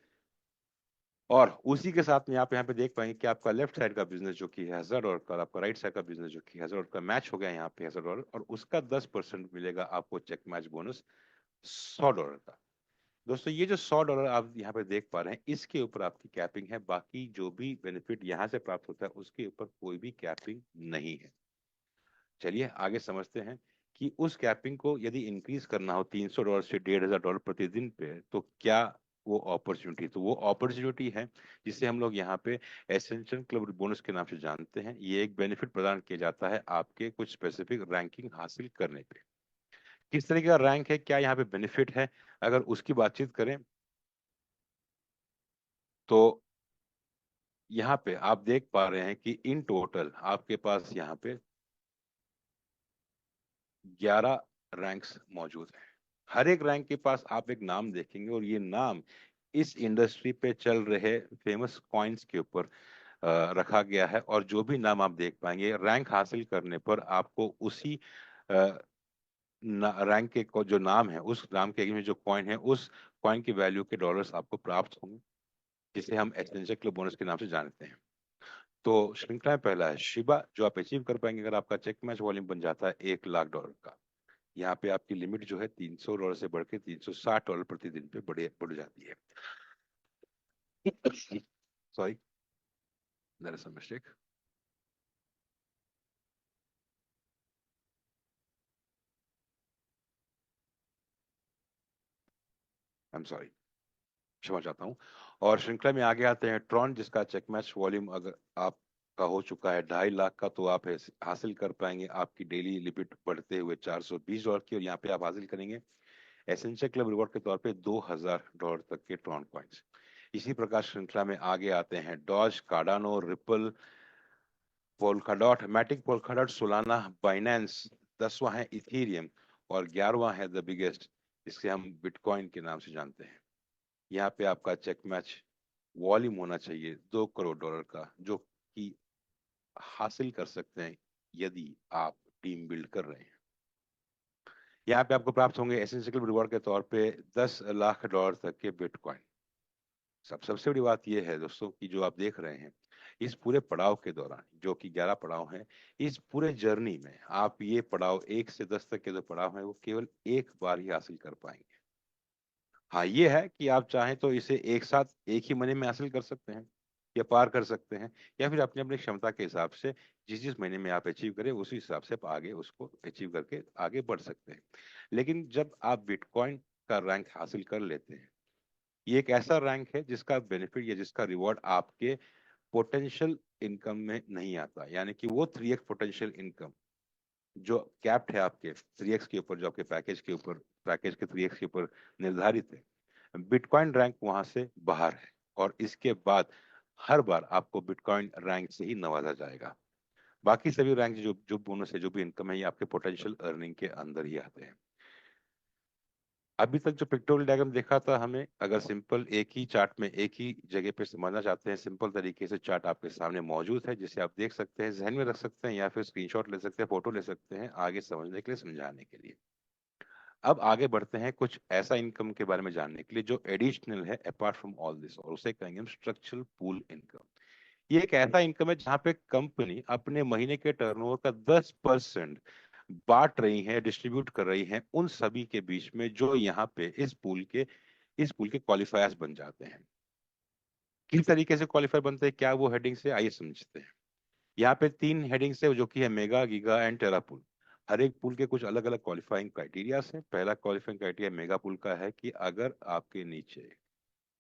B: और उसी के साथ में आप यहाँ पे देख पाएंगे कि आपका लेफ्ट साइड का बिजनेस जो कि है $1000 का, और आपका राइट साइड का बिजनेस जो कि $1000 का मैच हो गया यहाँ पे $1000, और उसका 10% मिलेगा आपको चेक मैच बोनस $100 का। दोस्तों ये जो $100 आप यहाँ पे देख पा रहे हैं, इसके ऊपर आपकी कैपिंग है। बाकी जो भी बेनिफिट यहाँ से प्राप्त होता है उसके ऊपर कोई भी कैपिंग नहीं है। चलिए आगे समझते हैं कि उस कैपिंग को यदि इंक्रीज करना हो $300 से $1500 प्रतिदिन पे, तो क्या वो अपॉर्चुनिटी, तो वो अपॉर्चुनिटी है जिसे हम लोग यहाँ पे एसेंशियल क्लब बोनस के नाम से जानते हैं। ये एक बेनिफिट प्रदान किया जाता है आपके कुछ स्पेसिफिक रैंकिंग हासिल करने पे। किस तरीके का रैंक है, क्या यहाँ पे बेनिफिट है, अगर उसकी बातचीत करें तो यहाँ पे आप देख पा रहे हैं कि इन टोटल आपके पास यहाँ पे 11 रैंक्स मौजूद हैं। हर एक रैंक के पास आप एक नाम देखेंगे, और ये नाम इस इंडस्ट्री पे चल रहे फेमस कॉइन्स के ऊपर रखा गया है। और जो भी नाम आप देख पाएंगे रैंक हासिल करने पर, आपको उसी रैंक के जो नाम है, उस नाम के में जो कॉइन है, उस कॉइन की वैल्यू के डॉलर्स आपको प्राप्त होंगे, जिसे हम एसेंशियल क्लब बोनस के नाम से जानते हैं। तो श्रृंखला में पहला है शिबा, जो आप अचीव कर पाएंगे अगर आपका चेक मैच वॉल्यूम बन जाता है $1,00,000 का। यहाँ पे आपकी लिमिट जो है $300 से बढ़ के $360 प्रतिदिन पे बढ़ जाती है। Sorry, there is some mistake. I am sorry, क्षमा चाहता हूँ। और श्रृंखला में आगे आते हैं ट्रॉन, जिसका चेक मैच वॉल्यूम अगर आपका हो चुका है 2.5 लाख का, तो आप हासिल कर पाएंगे आपकी डेली लिमिट बढ़ते हुए $420 की, और यहाँ पे आप हासिल करेंगे एसेंशियल क्लब रिवॉर्ड के तौर पे $2,000 तक के ट्रॉन कॉइन्स। इसी प्रकार श्रृंखला में आगे आते हैं Doge, Cardano, Ripple, Polkadot, Matic, Polkadot, Solana, Binance. 10वां है इथेरियम, और 11वां है द बिगेस्ट, जिसे हम बिटकॉइन के नाम से जानते हैं। यहाँ पे आपका चेक मैच वॉल्यूम होना चाहिए $2 करोड़ का, जो कि हासिल कर सकते हैं यदि आप टीम बिल्ड कर रहे हैं। यहाँ पे आपको प्राप्त होंगे एसेंशियल रिवॉर्ड के तौर पे $10,00,000 तक के बिटकॉइन। सबसे बड़ी बात यह है दोस्तों कि जो आप देख रहे हैं, इस पूरे पड़ाव के दौरान, जो कि 11 पड़ाव हैं, इस पूरे जर्नी में आप ये पड़ाव 1 से 10 तक के जो पड़ाव हैं, वो केवल एक बार ही हासिल कर पाएंगे। हाँ ये है कि आप चाहें तो इसे एक साथ एक ही महीने में हासिल कर सकते हैं, या पार कर सकते हैं, या फिर अपनी अपनी क्षमता के हिसाब से जिस जिस महीने में आप अचीव करें उसी हिसाब से आप आगे उसको अचीव करके आगे बढ़ सकते हैं। लेकिन जब आप बिटकॉइन का रैंक हासिल कर लेते हैं, ये एक ऐसा रैंक है जिसका बेनिफिट या जिसका रिवॉर्ड आपके पोटेंशियल इनकम में नहीं आता। यानी कि वो 3x पोटेंशियल इनकम जो कैप्ड है आपके 3x के ऊपर, जो आपके पैकेज के 3x के ऊपर निर्धारित है, बिटकॉइन रैंक वहां से बाहर है। और इसके बाद हर बार आपको बिटकॉइन रैंक से ही नवाजा जाएगा। बाकी सभी रैंक जो जो बोनस है, जो भी इनकम है, ये आपके पोटेंशियल अर्निंग के अंदर ही आते हैं। अभी तक जो पिक्टोरियल डायग्राम देखा था हमें, अगर सिंपल एक ही चार्ट में एक ही जगह पे समझना चाहते हैं, सिंपल तरीके से चार्ट आपके सामने मौजूद है, जिसे आप देख सकते हैं, जहन में रख सकते हैं, या फिर स्क्रीनशॉट ले सकते हैं, फोटो ले सकते हैं आगे समझने के लिए, समझाने के लिए। अब आगे बढ़ते हैं कुछ ऐसा इनकम के बारे में जानने के लिए जो एडिशनल है अपार्ट फ्रॉम ऑल दिस, और उसे कहेंगे हम स्ट्रक्चरल पूल इनकम। ये एक ऐसा इनकम है जहां पे कंपनी अपने महीने के टर्नओवर का 10% बांट रही है, डिस्ट्रीब्यूट कर रही है उन सभी के बीच में जो यहाँ पे इस पूल के क्वालिफायर्स बन जाते हैं। किस तरीके से क्वालिफायर बनते हैं, क्या वो हेडिंग से, आइए समझते हैं। यहाँ पे 3 हेडिंग्स है, जो कि है mega, giga and tera pool. हर एक पूल के कुछ अलग अलग क्वालिफाइंग क्राइटेरियाज हैं। पहला क्वालिफाइंग क्राइटेरिया मेगा पूल का है कि अगर आपके नीचे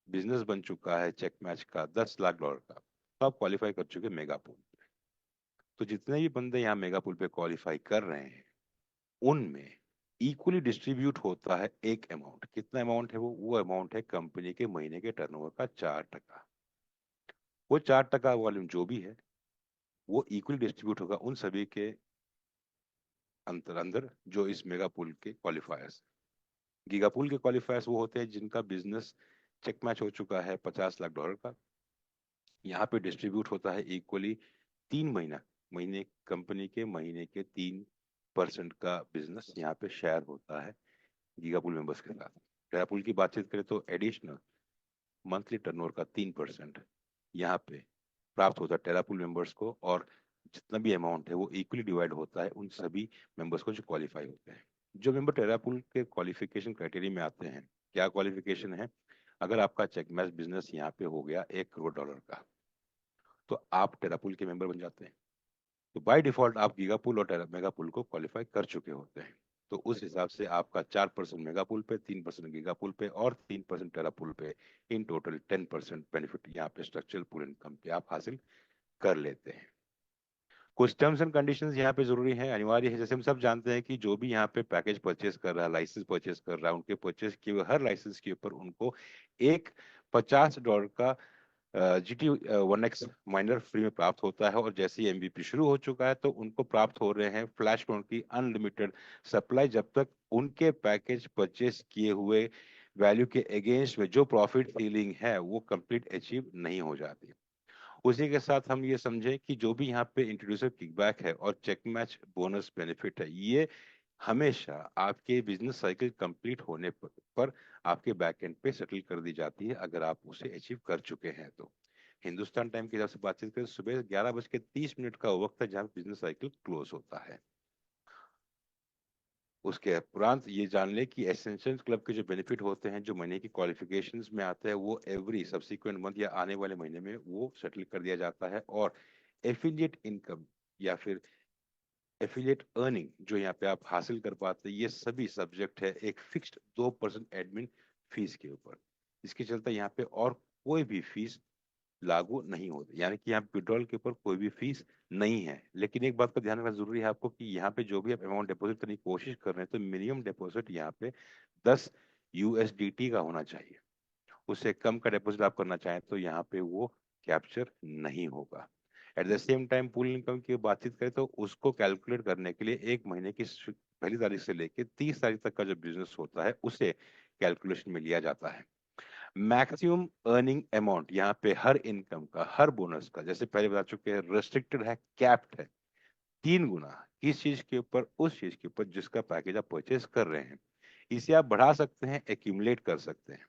B: बिजनेस बन चुका है चेक मैच का $10,00,000 का, तो आप क्वालिफाई कर चुके मेगा पूल पे। तो जितने भी बंदे यहाँ मेगा पूल पे क्वालिफाई कर रहे हैं उनमें इक्वली डिस्ट्रीब्यूट होता है एक अमाउंट। कितना अमाउंट है वो अमाउंट है कंपनी के महीने के टर्नओवर का 4%। वो 4% वॉल्यूम जो भी है वो इक्वली डिस्ट्रीब्यूट होगा उन सभी के अंतर अंदर जो इस मेगा पूल के क्वालिफायर्स। गीगा पूल के क्वालिफायर्स वो होते हैं जिनका बिजनेस चेक मैच हो चुका है $50 लाख का। यहाँ पे डिस्ट्रीब्यूट होता है इक्वली 3 महीना, महीने कंपनी के महीने के 3% का बिजनेस यहाँ पे शेयर होता है गीगा पूल मेंबर्स के साथ। टेरा पूल की बातचीत करें तो एडिशनल मंथली टर्नओवर का 3% यहाँ पे प्राप्त होता है टेरा पूल मेंबर्स को, और जितना भी अमाउंट है वो इक्वली डिवाइड होता है उन सभी मेंबर्स को जो क्वालिफाई होते हैं। जो मेंबर टेरा पूल के क्वालिफिकेशन क्राइटेरिया में आते हैं, क्या क्वालिफिकेशन है? अगर आपका चेक मैच बिजनेस यहाँ पे हो गया $1 करोड़ का, तो आप टेरा पूल के मेंबर बन जाते हैं। तो बाय डिफॉल्ट आप गीगा पूल और मेगा पूल को क्वालिफाई कर चुके होते हैं। तो उस हिसाब से आपका 4% मेगा पूल पे, 3% गीगा पूल पे और 3% टेरा पूल पे, इन टोटल 10% बेनिफिट यहाँ पे स्ट्रक्चरल पूल इनकम पे आप हासिल कर लेते हैं। कुछ टर्म्स एंड कंडीशंस यहाँ पे जरूरी है, अनिवार्य है। जैसे हम सब जानते हैं कि जो भी यहाँ पे पैकेज परचेज कर रहा है, लाइसेंस परचेज कर रहा है, उनके परचेज किए हुए हर लाइसेंस के ऊपर उनको एक $50 का GT1X माइनर फ्री में प्राप्त होता है। और जैसे ही MVP शुरू हो चुका है तो उनको प्राप्त हो रहे हैं फ्लैश पॉइंट की अनलिमिटेड सप्लाई, जब तक उनके पैकेज परचेस किए हुए वैल्यू के अगेंस्ट में जो प्रॉफिट सीलिंग है वो कंप्लीट अचीव नहीं हो जाती। उसी के साथ हम ये समझें कि जो भी यहाँ पे इंट्रोड्यूसर किकबैक है और चेक मैच बोनस बेनिफिट है, ये हमेशा आपके बिजनेस साइकिल कंप्लीट होने पर आपके बैक एंड पे सेटल कर दी जाती है अगर आप उसे अचीव कर चुके हैं तो। हिंदुस्तान टाइम की तरफ से बातचीत करें, सुबह 11:30 का वक्त है जहाँ बिजनेस साइकिल क्लोज होता है। उसके उपरांत ये जान ले कि एसेंशियल क्लब के जो बेनिफिट होते हैं, जो महीने की क्वालिफिकेशंस में आते हैं, वो एवरी सब्सिक्वेंट मंथ या आने वाले महीने में वो सेटल कर दिया जाता है। और एफिलिएट इनकम या फिर एफिलिएट अर्निंग जो यहाँ पे आप हासिल कर पाते हैं, ये सभी सब्जेक्ट है एक फिक्स्ड 2% एडमिन फीस के ऊपर। इसके चलते यहाँ पे और कोई भी फीस लागू नहीं होती, यानी कि यहाँ विड्रॉल के ऊपर कोई भी फीस नहीं है। लेकिन एक बात का ध्यान रखना जरूरी है आपको कि यहाँ पे जो भी आप अमाउंट डिपॉजिट करने की कोशिश कर रहे हैं तो मिनिमम डिपॉजिट यहाँ पे 10 USDT का होना चाहिए। उससे कम का डिपॉजिट आप करना चाहें तो यहाँ पे वो कैप्चर नहीं होगा। At the same time pool income की बातचीत करें तो उसको कैलकुलेट करने के लिए एक महीने की पहली तारीख से लेकर 30 तारीख तक का जो बिजनेस होता है उसे कैलकुलेशन में लिया जाता है। मैक्सिमम अर्निंग अमाउंट यहाँ पे हर इनकम का, हर बोनस का, जैसे पहले बता चुके हैं, रेस्ट्रिक्टेड है, कैप्ड है 3 गुना। किस चीज के ऊपर? उस चीज के ऊपर जिसका पैकेज आप परचेज कर रहे हैं। इसे आप बढ़ा सकते हैं, एक्यूमुलेट कर सकते हैं।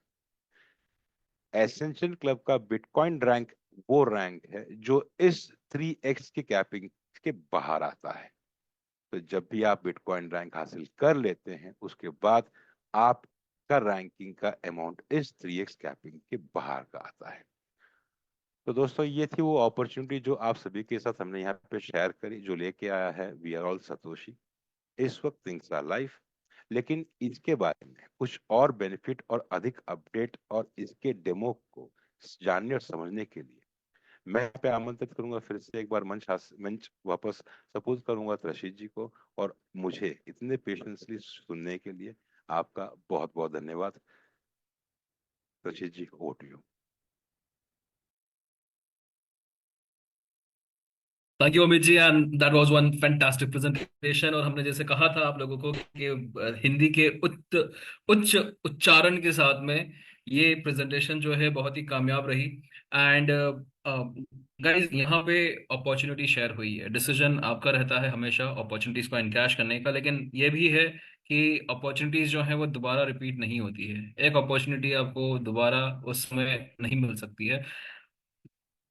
B: एसेंशियल क्लब का बिटकॉइन रैंक वो रैंक है जो इस 3x की कैपिंग के बाहर आता है। तो जब भी आप बिटकॉइन रैंक हासिल कर लेते हैं उसके बाद आपका रैंकिंग का अमाउंट इस 3x कैपिंग के बाहर का आता है। तो दोस्तों ये थी वो अपॉर्चुनिटी जो आप सभी के साथ हमने यहाँ पे शेयर करी, जो लेके आया है वी आर ऑल सतोशी। इस वक्त थिंग्स आर लाइफ, लेकिन इसके बारे में कुछ और बेनिफिट और अधिक अपडेट और इसके डेमो को जानने और समझने के लिए मैं यहाँ पे आमंत्रित करूंगा फिर से एक बार मंच वापस सपोज करूंगा रशीद जी को। और मुझे इतने पेशेंसली सुनने के लिए आपका बहुत बहुत धन्यवाद। Rashid ji, over to you.
A: Thank you Amit ji, and that was one fantastic presentation. और हमने जैसे कहा था आप लोगों को कि हिंदी के उच्च उच्च उच्चारण के साथ में ये प्रेजेंटेशन जो है बहुत ही कामयाब रही। एंड गाइस, यहाँ पे अपॉर्चुनिटी शेयर हुई है, डिसीजन आपका रहता है हमेशा अपॉर्चुनिटीज को एनकैश करने का। लेकिन ये भी है कि अपॉर्चुनिटीज जो है वो दोबारा रिपीट नहीं होती है। एक अपॉर्चुनिटी आपको दोबारा उस समय नहीं मिल सकती है।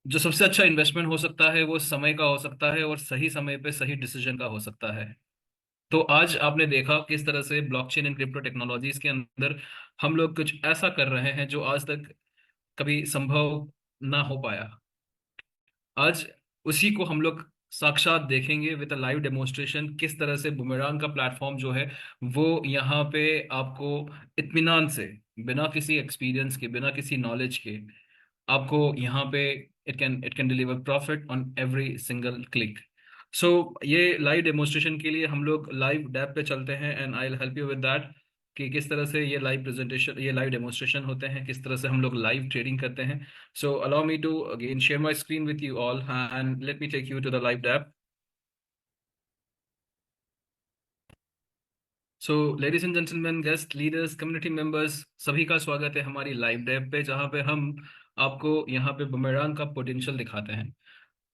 A: जो सबसे अच्छा इन्वेस्टमेंट हो सकता है वो समय का हो सकता है, और सही समय पे सही डिसीजन का हो सकता है। तो आज आपने देखा किस तरह से ब्लॉकचेन एंड क्रिप्टो टेक्नोलॉजीज के अंदर हम लोग कुछ ऐसा कर रहे हैं जो आज तक कभी संभव ना हो पाया। आज उसी को हम लोग साक्षात देखेंगे विद अ लाइव डेमोन्स्ट्रेशन, किस तरह से बुमेरांग का प्लेटफॉर्म जो है वो यहाँ पे आपको इत्मीनान से, बिना किसी एक्सपीरियंस के, बिना किसी नॉलेज के, आपको यहाँ पे it can deliver profit on every single click. So ये लाइव डेमोन्स्ट्रेशन के लिए हम लोग लाइव डैप पे चलते हैं, and I will help you with that कि किस तरह से ये लाइव प्रेजेंटेशन, ये लाइव डेमोन्स्ट्रेशन होते हैं, किस तरह से हम लोग लाइव ट्रेडिंग करते हैं. So allow me to again share my screen with you all and let me take you to the live dapp. So ladies and gentleman, guest, leaders, community members, सभी का स्वागत है हमारी लाइव डैप पे, जहाँ पे हम आपको यहाँ पे बुमेरांग का पोटेंशियल दिखाते हैं,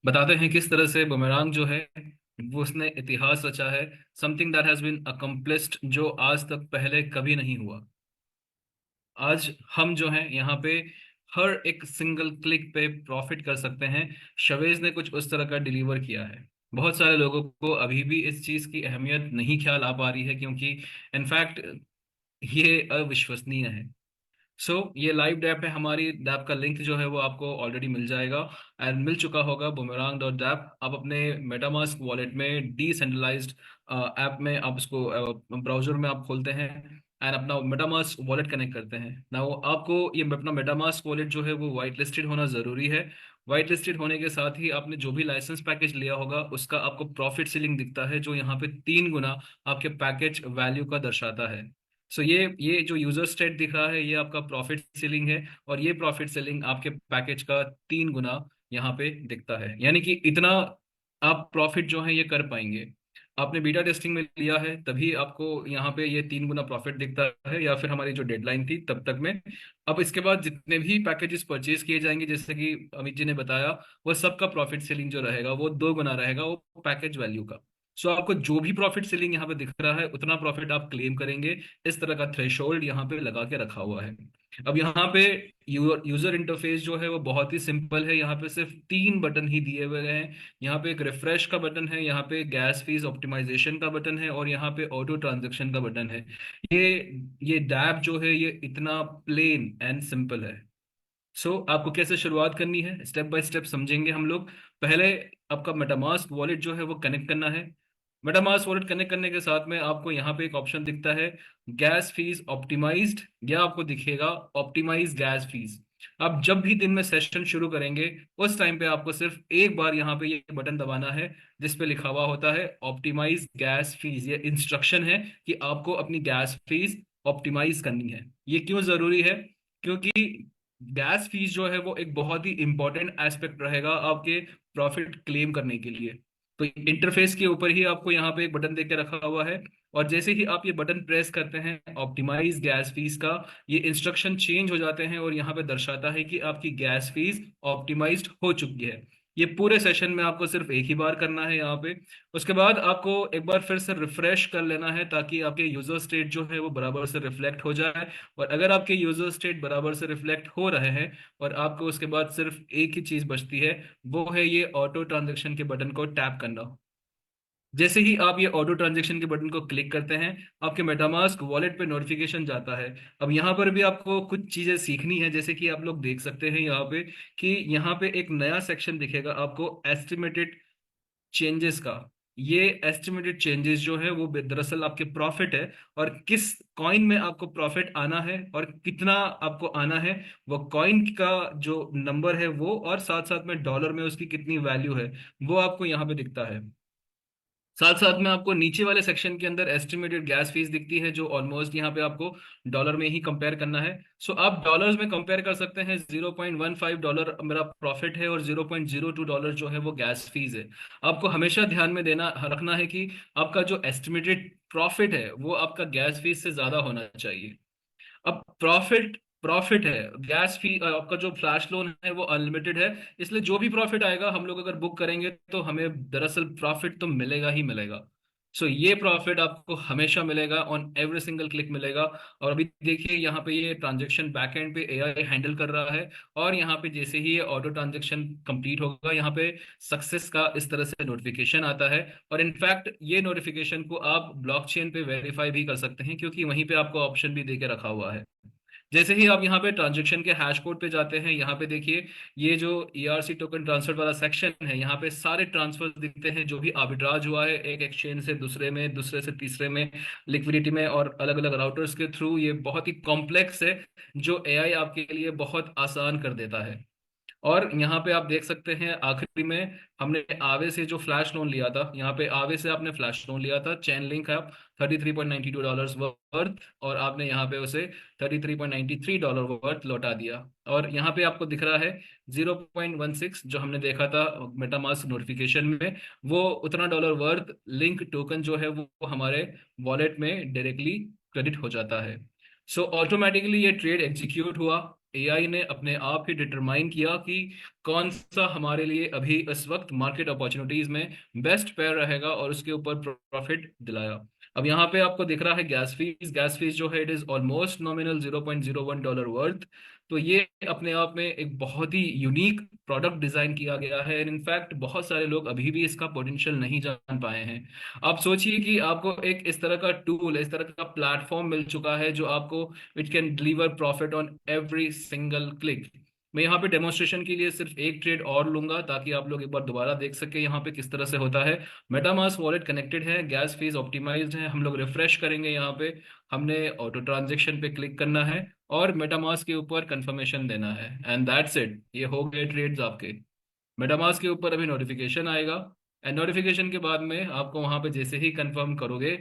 A: बताते हैं किस तरह से बुमेरांग जो है वो उसने इतिहास रचा है. Something that has been accomplished, जो आज तक पहले कभी नहीं हुआ. आज हम जो हैं यहाँ पे हर एक सिंगल क्लिक पे प्रॉफिट कर सकते हैं. शवेज ने कुछ उस तरह का डिलीवर किया है. बहुत सारे लोगों को अभी भी इस चीज़ की अहमियत नहीं ख्याल आ पा रही है, क्योंकि इनफैक्ट ये अविश्वसनीय है. ये लाइव डैप है. हमारी डैप का लिंक जो है वो आपको ऑलरेडी मिल जाएगा एंड मिल चुका होगा. बुमेरांग डॉट डैप आप अपने मेटामास्क वॉलेट में डिसेंट्रलाइज्ड ऐप में आप उसको ब्राउजर में आप खोलते हैं एंड अपना मेटामास्क वॉलेट कनेक्ट करते हैं. ना वो आपको ये अपना मेटामास्क वॉलेट जो है वो वाइट लिस्टेड होना ज़रूरी है. वाइट लिस्टेड होने के साथ ही आपने जो भी लाइसेंस पैकेज लिया होगा उसका आपको प्रॉफिट सीलिंग दिखता है, जो यहाँ पे 3 गुना आपके पैकेज वैल्यू का दर्शाता है. ये जो यूजर स्टेट दिख रहा है ये आपका प्रॉफिट सीलिंग है, और ये प्रॉफिट सीलिंग आपके पैकेज का 3 गुना यहाँ पे दिखता है. यानी कि इतना आप प्रॉफिट जो है ये कर पाएंगे. आपने बीटा टेस्टिंग में लिया है तभी आपको यहाँ पे ये 3 गुना प्रॉफिट दिखता है, या फिर हमारी जो डेडलाइन थी तब तक में. अब इसके बाद जितने भी पैकेजेस परचेज किए जाएंगे, जैसे कि अमित जी ने बताया, वो सबका प्रॉफिट सीलिंग जो रहेगा वो 2 गुना रहेगा वो पैकेज वैल्यू का. आपको जो भी प्रॉफिट सीलिंग यहाँ पे दिख रहा है उतना प्रॉफिट आप क्लेम करेंगे. इस तरह का थ्रेशोल्ड यहाँ पे लगा के रखा हुआ है. अब यहाँ पे यूजर इंटरफेस जो है वो बहुत ही सिंपल है. यहाँ पे सिर्फ 3 बटन ही दिए हुए हैं. यहाँ पे एक रिफ्रेश का बटन है, यहाँ पे गैस फीस ऑप्टिमाइजेशन का बटन है, और यहाँ पे ऑटो ट्रांजेक्शन का बटन है. ये ये डैप जो है ये इतना प्लेन एंड सिंपल है. आपको कैसे शुरुआत करनी है स्टेप बाय स्टेप समझेंगे हम लोग. पहले आपका मेटामास्क वॉलेट जो है वो कनेक्ट करना है. मेटामास्क वॉलेट कनेक्ट करने के साथ में आपको यहाँ पे एक ऑप्शन दिखता है गैस फीस ऑप्टिमाइज्ड, या आपको दिखेगा ऑप्टिमाइज गैस फीस. आप जब भी दिन में सेशन शुरू करेंगे उस टाइम पे आपको सिर्फ एक बार यहाँ पे ये बटन दबाना है जिस पे लिखा हुआ होता है ऑप्टिमाइज गैस फीस. ये इंस्ट्रक्शन है कि आपको अपनी गैस फीस ऑप्टिमाइज करनी है. ये क्यों जरूरी है? क्योंकि गैस फीस जो है वो एक बहुत ही इंपॉर्टेंट एस्पेक्ट रहेगा आपके प्रॉफिट क्लेम करने के लिए. तो इंटरफेस के ऊपर ही आपको यहाँ पे एक बटन देके रखा हुआ है, और जैसे ही आप ये बटन प्रेस करते हैं ऑप्टिमाइज गैस फीस का, ये इंस्ट्रक्शन चेंज हो जाते हैं और यहाँ पे दर्शाता है कि आपकी गैस फीस ऑप्टिमाइज्ड हो चुकी है. ये पूरे सेशन में आपको सिर्फ एक ही बार करना है यहाँ पे. उसके बाद आपको एक बार फिर से रिफ्रेश कर लेना है ताकि आपके यूजर स्टेट जो है वो बराबर से रिफ्लेक्ट हो जाए. और अगर आपके यूजर स्टेट बराबर से रिफ्लेक्ट हो रहे हैं और आपको उसके बाद सिर्फ एक ही चीज बचती है, वो है ये ऑटो ट्रांजेक्शन के बटन को टैप करना. जैसे ही आप ये ऑटो ट्रांजेक्शन के बटन को क्लिक करते हैं आपके मेटामास्क वॉलेट पे नोटिफिकेशन जाता है. अब यहाँ पर भी आपको कुछ चीजें सीखनी है, जैसे कि आप लोग देख सकते हैं यहाँ पे कि यहाँ पे एक नया सेक्शन दिखेगा आपको एस्टिमेटेड चेंजेस का. ये एस्टिमेटेड चेंजेस जो है वो दरअसल आपके प्रॉफिट है, और किस कॉइन में आपको प्रॉफिट आना है और कितना आपको आना है, वो कॉइन का जो नंबर है वो, और साथ साथ में डॉलर में उसकी कितनी वैल्यू है वो आपको यहाँ पे दिखता है. साथ साथ में आपको नीचे वाले सेक्शन के अंदर एस्टिमेटेड गैस फीस दिखती है, जो ऑलमोस्ट यहाँ पे आपको डॉलर में ही कंपेयर करना है. आप डॉलर्स में कंपेयर कर सकते हैं. $0.15 मेरा प्रॉफिट है और $0.02 जो है वो गैस फीस है. आपको हमेशा ध्यान में देना रखना है कि आपका जो एस्टिमेटेड प्रॉफिट है वो आपका गैस फीस से ज्यादा होना चाहिए. अब प्रॉफिट प्रॉफिट है, गैस फी आपका जो फ्लैश लोन है वो अनलिमिटेड है, इसलिए जो भी प्रॉफिट आएगा हम लोग अगर बुक करेंगे तो हमें दरअसल प्रॉफिट तो मिलेगा ही मिलेगा. ये प्रॉफिट आपको हमेशा मिलेगा, ऑन एवरी सिंगल क्लिक मिलेगा. और अभी देखिए यहाँ पे ये ट्रांजेक्शन बैकएंड पे एआई हैंडल कर रहा है, और यहाँ पे जैसे ही ये ऑटो ट्रांजेक्शन कंप्लीट होगा यहाँ पे सक्सेस का इस तरह से नोटिफिकेशन आता है. और इनफैक्ट ये नोटिफिकेशन को आप ब्लॉकचेन पे वेरीफाई भी कर सकते हैं, क्योंकि वहीं पे आपको ऑप्शन भी देके रखा हुआ है. जैसे ही आप यहाँ पे ट्रांजेक्शन के हैश कोड पे जाते हैं, यहाँ पे देखिए ये जो ईआरसी टोकन ट्रांसफर वाला सेक्शन है, यहाँ पे सारे ट्रांसफर दिखते हैं जो भी आर्बिट्राज हुआ है एक एक्सचेंज से दूसरे में, दूसरे से तीसरे में, लिक्विडिटी में, और अलग अलग राउटर्स के थ्रू. ये बहुत ही कॉम्प्लेक्स है जो एआई आपके लिए बहुत आसान कर देता है. और यहाँ पे आप देख सकते हैं आखिरी में हमने आवे से जो फ्लैश लोन लिया था, यहाँ पे आवे से आपने फ्लैश लोन लिया था, चेन लिंक है, $33.92 वर्थ, और आपने यहाँ पे उसे $33.93 वर्थ लौटा दिया। और यहाँ पे आपको दिख रहा है 0.16 जो हमने देखा था मेटामास्क नोटिफिकेशन में, वो उतना डॉलर वर्थ लिंक टोकन जो है वो हमारे वॉलेट में डायरेक्टली क्रेडिट हो जाता है। सो ऑटोमेटिकली ये ट्रेड एग्जीक्यूट हुआ। एआई ने अपने आप ही डिटरमाइन किया कि कौन सा हमारे लिए अभी इस वक्त मार्केट अपॉर्चुनिटीज में बेस्ट पेयर रहेगा, और उसके ऊपर प्रॉफिट दिलाया। अब यहाँ पे आपको दिख रहा है गैस फीस जो है it is almost nominal $0.01 worth. तो ये अपने आप में एक बहुत ही यूनिक प्रोडक्ट डिजाइन किया गया है, एंड इनफैक्ट बहुत सारे लोग अभी भी इसका पोटेंशियल नहीं जान पाए हैं। आप सोचिए कि आपको एक इस तरह का टूल, इस तरह का प्लेटफॉर्म मिल चुका है जो आपको it can deliver profit on every single click. मैं यहाँ पे डेमोन्स्ट्रेशन के लिए सिर्फ एक ट्रेड और लूंगा ताकि आप लोग एक बार दोबारा देख सके यहाँ पे किस तरह से होता है। मेटामास्क वॉलेट कनेक्टेड है, गैस फीस ऑप्टिमाइज्ड है, हम लोग रिफ्रेश करेंगे यहाँ पे, हमने ऑटो ट्रांजेक्शन पे क्लिक करना है और मेटामास्क के ऊपर कंफर्मेशन देना है, एंड दैट्स इट, ये हो गए ट्रेड्स आपके। मेटामास्क के ऊपर अभी नोटिफिकेशन आएगा, एंड नोटिफिकेशन के बाद में आपको वहां पे जैसे ही कंफर्म करोगे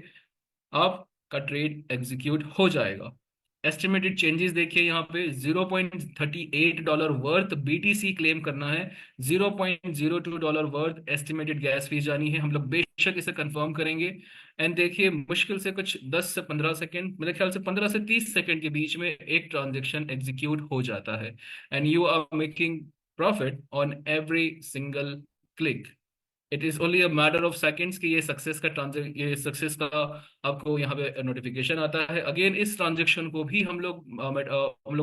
A: आपका ट्रेड एग्जीक्यूट हो जाएगा। एस्टिमेटेड चेंजेस देखिए यहाँ पे $0.38 वर्थ बीटीसी क्लेम करना है, $0.02 वर्थ एस्टिमेटेड गैस फीस जानी है। हम लोग बेशक इसे कंफर्म करेंगे, एंड देखिए मुश्किल से कुछ 10 से 15 सेकेंड, मेरे ख्याल से 15 से 30 सेकेंड के बीच में एक ट्रांजेक्शन एग्जीक्यूट हो जाता है, and you are making profit on every single click. It is only a matter of seconds कि ये सक्सेस का आपको यहाँ पे नोटिफिकेशन आता है। अगेन इस ट्रांजेक्शन को भी हम लोग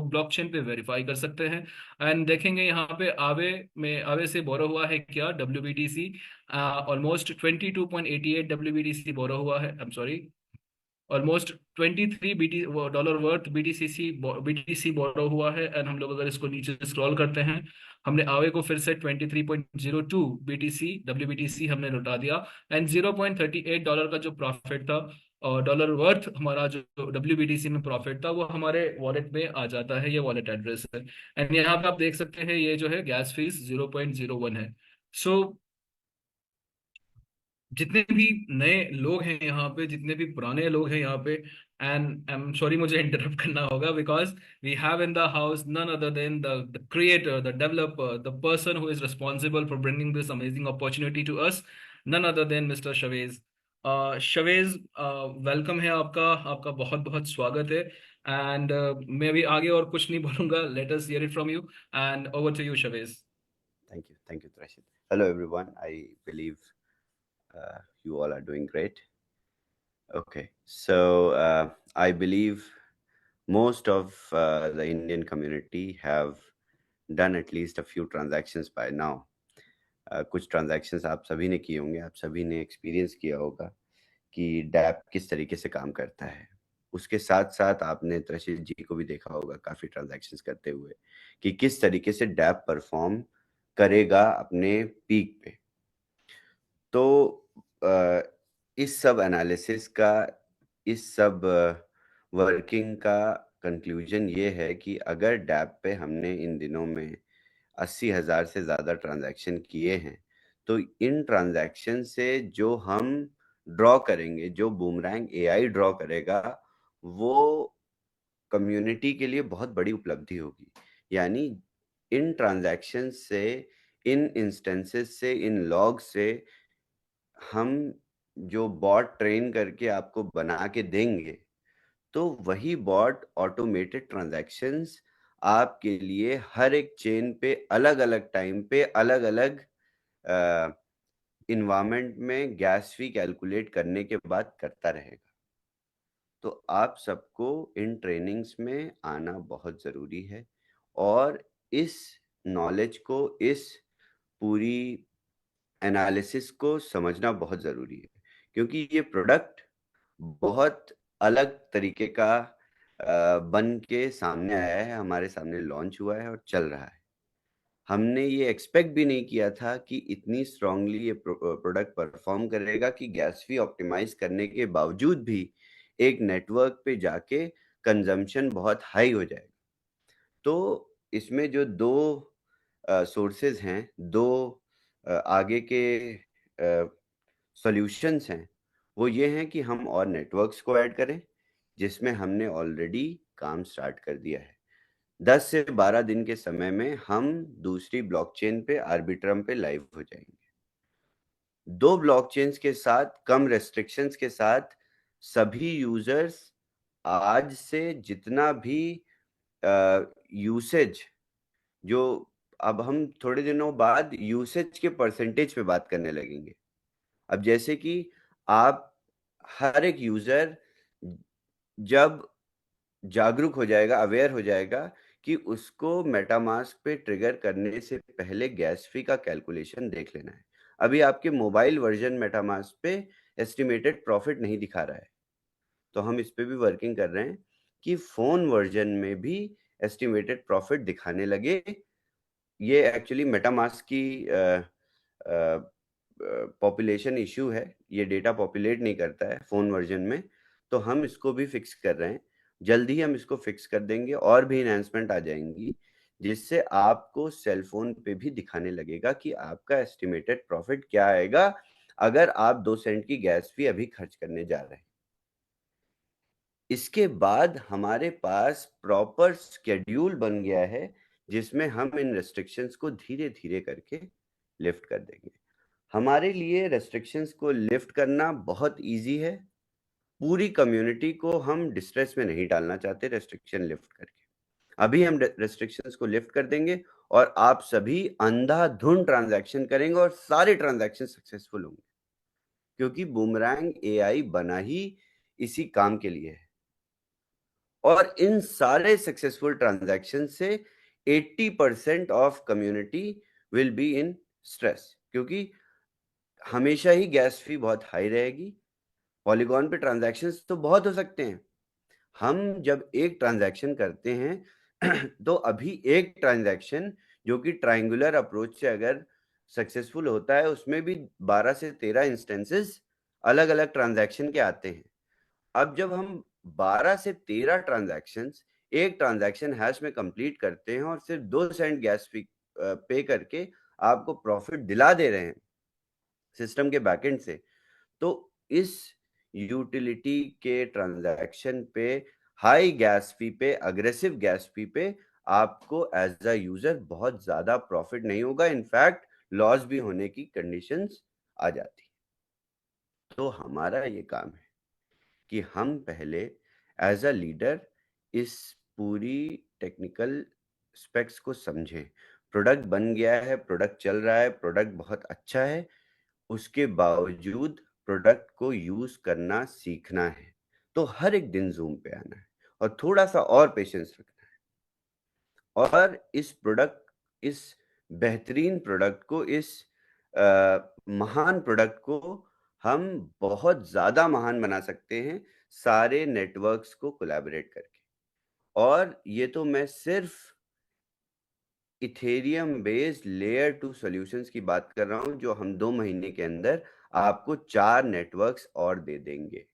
A: ब्लॉकचेन पे वेरीफाई कर सकते हैं, एंड देखेंगे यहाँ पे आवे से बोरो हुआ है क्या WBTC, ऑलमोस्ट 22.88 WBTC बोरो हुआ है, I am sorry, almost 23 dollar worth BTC borrow हुआ है। एंड हम लोग अगर इसको नीचे स्क्रॉल करते हैं, हमने आवे को फिर से 23.02 बीटीसी WBTC हमने लौटा दिया, एंड $0.38 का जो प्रॉफिट था और डॉलर वर्थ हमारा जो WBTC में प्रॉफिट था वो हमारे वॉलेट में आ जाता है, ये वॉलेट एड्रेस है। एंड यहाँ पे आप देख सकते हैं ये जो है गैस फीस 0.01 है। सो जितने भी नए लोग हैं यहाँ पे, जितने भी पुराने लोग हैं यहाँ पे, एंड आई एम सॉरी मुझे इंटरप्ट करना होगा because we have in the house none other than the creator, the developer, the person who is responsible for bringing this amazing opportunity to us, none other than mister Shavez. Shavez, welcome है आपका, आपका बहुत बहुत स्वागत है। And मैं अभी आगे और कुछ नहीं बोलूंगा, let us hear it from you, and over to you Shavez.
E: Thank you, Trashid. Hello, everyone. I believe you all are doing great. Okay, so I believe most of the Indian community have done at least a few transactions by now. कुछ transactions आप सभी ने किए होंगे, आप सभी ने experience किया होगा कि डैप किस तरीके से काम करता है। उसके साथ साथ आपने त्रशित जी को भी देखा होगा काफ़ी ट्रांजैक्शंस करते हुए कि किस तरीके से डैप परफॉर्म करेगा अपने पीक पे। तो इस सब एनालिसिस का, इस सब वर्किंग का कंक्लूजन ये है कि अगर डैप पे हमने इन दिनों में 80,000 से ज़्यादा ट्रांजैक्शन किए हैं, तो इन ट्रांजैक्शन से जो हम ड्रॉ करेंगे, जो बूमरैंग एआई ड्रॉ करेगा, वो कम्युनिटी के लिए बहुत बड़ी उपलब्धि होगी। यानी इन ट्रांजैक्शन से, इन इंस्टेंसेस से, इन लॉग से हम जो बॉट ट्रेन करके आपको बना के देंगे, तो वही बॉट ऑटोमेटेड ट्रांजैक्शंस आपके लिए हर एक चेन पे अलग अलग टाइम पे अलग अलग इन्वायरमेंट में गैस फी कैलकुलेट करने के बाद करता रहेगा। तो आप सबको इन ट्रेनिंग्स में आना बहुत ज़रूरी है और इस नॉलेज को, इस पूरी एनालिसिस को समझना बहुत ज़रूरी है, क्योंकि ये प्रोडक्ट बहुत अलग तरीके का बन के सामने आया है, हमारे सामने लॉन्च हुआ है और चल रहा है। हमने ये एक्सपेक्ट भी नहीं किया था कि इतनी स्ट्रांगली ये प्रोडक्ट परफॉर्म करेगा कि गैस फी ऑप्टिमाइज करने के बावजूद भी एक नेटवर्क पे जाके कंजम्पशन बहुत हाई हो जाएगा। तो इसमें जो दो सोर्सेज हैं, दो आगे के सॉल्यूशंस हैं, वो ये हैं कि हम और नेटवर्क्स को ऐड करें, जिसमें हमने ऑलरेडी काम स्टार्ट कर दिया है। 10 से 12 दिन के समय में हम दूसरी ब्लॉकचेन पे, आर्बिट्रम पे लाइव हो जाएंगे। 2 ब्लॉकचेन्स के साथ, कम रेस्ट्रिक्शंस के साथ, सभी यूजर्स आज से जितना भी यूसेज, जो अब हम थोड़े दिनों बाद यूसेज के परसेंटेज पे बात करने लगेंगे। अब जैसे कि आप, हर एक यूजर जब जागरूक हो जाएगा, अवेयर हो जाएगा कि उसको मेटामास्क पे ट्रिगर करने से पहले गैस फी का कैलकुलेशन देख लेना है। अभी आपके मोबाइल वर्जन मेटामास्क पे एस्टिमेटेड प्रॉफिट नहीं दिखा रहा है, तो हम इस पे भी वर्किंग कर रहे हैं कि फोन वर्जन में भी एस्टिमेटेड प्रॉफिट दिखाने लगे। ये एक्चुअली मेटामास्क की पॉपुलेशन इशू है, ये डेटा पॉपुलेट नहीं करता है फोन वर्जन में, तो हम इसको भी फिक्स कर रहे हैं। जल्दी ही हम इसको फिक्स कर देंगे, और भी इन्हांसमेंट आ जाएंगी, जिससे आपको सेल फोन पे भी दिखाने लगेगा कि आपका एस्टिमेटेड प्रॉफिट क्या आएगा अगर आप 2 सेंट की गैस फी अभी खर्च करने जा रहे हैं। इसके बाद हमारे पास प्रॉपर स्केड्यूल बन गया है, जिसमें हम इन रेस्ट्रिक्शंस को धीरे धीरे करके लिफ्ट कर देंगे। हमारे लिए रेस्ट्रिक्शंस को लिफ्ट करना बहुत इजी है। पूरी कम्युनिटी को हम डिस्ट्रेस में नहीं डालना चाहते रेस्ट्रिक्शन लिफ्ट करके। अभी हम रेस्ट्रिक्शंस को लिफ्ट कर देंगे और आप सभी अंधाधुंध ट्रांजैक्शन करेंगे और सारे ट्रांजैक्शन सक्सेसफुल होंगे, क्योंकि बूमरैंग एआई बना ही इसी काम के लिए है। और इन सारे सक्सेसफुल ट्रांजैक्शन से 80% of community will be in stress, क्योंकि हमेशा ही गैस फी बहुत हाई रहेगी। पॉलीगॉन पे ट्रांजैक्शंस तो बहुत हो सकते हैं। हम जब एक ट्रांजैक्शन करते हैं तो अभी एक ट्रांजैक्शन जो कि ट्रायंगुलर अप्रोच से अगर सक्सेसफुल होता है, उसमें भी 12 से 13 इंस्टेंसेस अलग अलग ट्रांजैक्शन के आते हैं। अब जब हम 12 से 13 ट्रांजैक्शंस एक ट्रांजैक्शन हैश में कंप्लीट करते हैं और सिर्फ 2 सेंट गैस फी पे करके आपको प्रॉफिट दिला दे रहे हैं सिस्टम के बैकएंड से, तो इस यूटिलिटी के ट्रांजैक्शन पे, हाई गैस फी पे, अग्रेसिव गैस फी पे आपको एज अ यूजर बहुत ज्यादा प्रॉफिट नहीं होगा, इनफैक्ट लॉस भी होने की कंडीशंस आ जाती। तो हमारा ये काम है कि हम पहले एज अ लीडर इस पूरी टेक्निकल स्पेक्स को समझें। प्रोडक्ट बन गया है, प्रोडक्ट चल रहा है, प्रोडक्ट बहुत अच्छा है, उसके बावजूद प्रोडक्ट को यूज करना सीखना है। तो हर एक दिन जूम पे आना है और थोड़ा सा और पेशेंस रखना है, और इस बेहतरीन प्रोडक्ट को, इस महान प्रोडक्ट को हम बहुत ज्यादा महान बना सकते हैं सारे नेटवर्क्स को कोलैबोरेट करके। और ये तो मैं सिर्फ इथेरियम बेस्ड लेयर 2 सॉल्यूशंस की बात कर रहा हूं, जो हम 2 महीने के अंदर आपको 4 नेटवर्क्स और दे देंगे।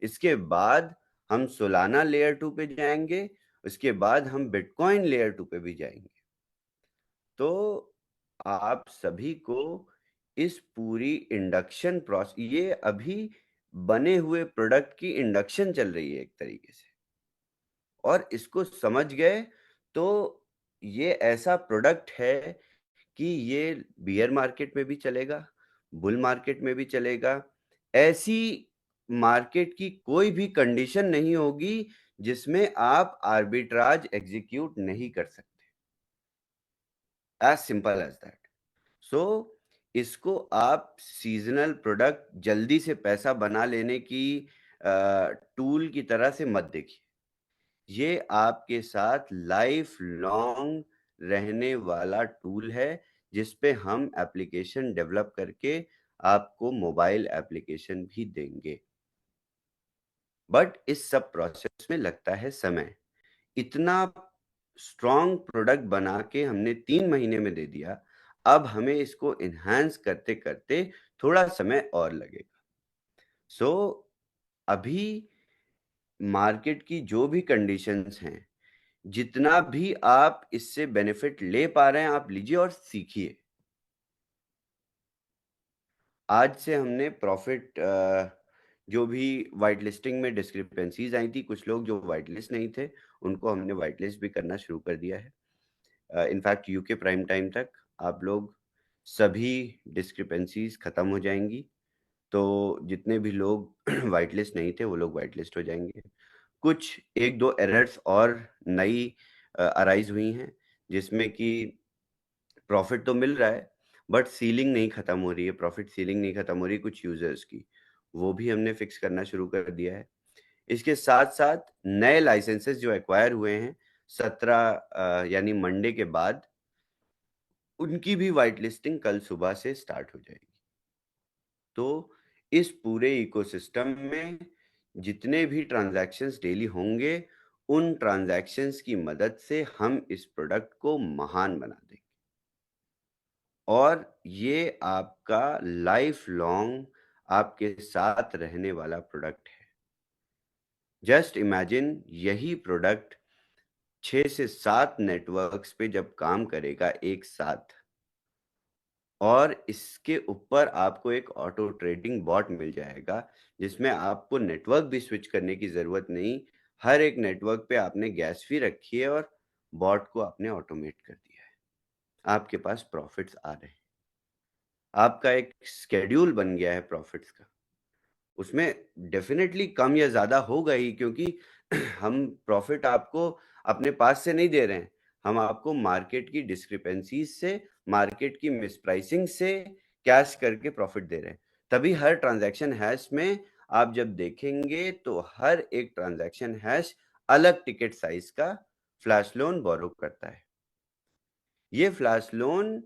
E: इसके बाद हम सोलाना लेयर 2 पे जाएंगे, उसके बाद हम बिटकॉइन लेयर 2 पे भी जाएंगे। तो आप सभी को इस पूरी इंडक्शन प्रोसेस, ये अभी बने हुए प्रोडक्ट की इंडक्शन चल रही है एक तरीके से, और इसको समझ गए तो ये ऐसा प्रोडक्ट है कि ये बियर मार्केट में भी चलेगा, बुल मार्केट में भी चलेगा। ऐसी मार्केट की कोई भी कंडीशन नहीं होगी जिसमें आप आर्बिट्राज एग्जीक्यूट नहीं कर सकते, एज सिंपल एज दैट। सो इसको आप सीजनल प्रोडक्ट, जल्दी से पैसा बना लेने की टूल की तरह से मत देखिए। ये आपके साथ लाइफ लॉन्ग रहने वाला टूल है, जिस पे हम एप्लीकेशन डेवलप करके आपको मोबाइल एप्लीकेशन भी देंगे। बट इस सब प्रोसेस में लगता है समय। इतना स्ट्रॉन्ग प्रोडक्ट बना के हमने 3 महीने में दे दिया, अब हमें इसको इन्हांस करते करते थोड़ा समय और लगेगा। सो अभी मार्केट की जो भी कंडीशंस हैं, जितना भी आप इससे बेनिफिट ले पा रहे हैं आप लीजिए और सीखिए। आज से हमने प्रॉफिट जो भी वाइट लिस्टिंग में डिस्क्रिपेंसीज आई थी, कुछ लोग जो वाइट लिस्ट नहीं थे उनको हमने वाइट लिस्ट भी करना शुरू कर दिया है। इनफैक्ट यूके प्राइम टाइम तक आप लोग सभी डिस्क्रिपेंसीज खत्म हो जाएंगी, तो जितने भी लोग वाइट लिस्ट नहीं थे वो लोग वाइट लिस्ट हो जाएंगे। कुछ एक दो एरर्स और नई अराइज हुई हैं, जिसमें कि प्रॉफिट तो मिल रहा है बट सीलिंग नहीं खत्म हो रही है, प्रॉफिट सीलिंग नहीं खत्म हो रही कुछ यूजर्स की, वो भी हमने फिक्स करना शुरू कर दिया है। इसके साथ साथ नए लाइसेंसेस जो एक्वायर हुए हैं 17 यानी मंडे के बाद, उनकी भी वाइट लिस्टिंग कल सुबह से स्टार्ट हो जाएगी। तो इस पूरे इकोसिस्टम में जितने भी ट्रांजैक्शंस डेली होंगे, उन ट्रांजैक्शंस की मदद से हम इस प्रोडक्ट को महान बना देंगे और ये आपका लाइफ लॉन्ग आपके साथ रहने वाला प्रोडक्ट है। जस्ट इमेजिन यही प्रोडक्ट 6 से 7 नेटवर्क्स पे जब काम करेगा एक साथ, और इसके ऊपर आपको एक ऑटो ट्रेडिंग बॉट मिल जाएगा जिसमें आपको नेटवर्क भी स्विच करने की जरूरत नहीं। हर एक नेटवर्क पे आपने गैस फी रखी है और बॉट को आपने ऑटोमेट कर दिया है, आपके पास प्रॉफिट्स आ रहे हैं, आपका एक स्केड्यूल बन गया है प्रॉफिट्स का। उसमें डेफिनेटली कम या ज्यादा होगा ही, क्योंकि हम प्रॉफिट आपको अपने पास से नहीं दे रहे हैं, हम आपको मार्केट की डिस्क्रिपेंसीज से, मार्केट की मिसप्राइसिंग से कैश करके प्रॉफिट दे रहे हैं। तभी हर ट्रांजैक्शन हैश में आप जब देखेंगे तो हर एक ट्रांजैक्शन हैश अलग टिकट साइज का फ्लैश लोन बोरो करता है। ये फ्लैश लोन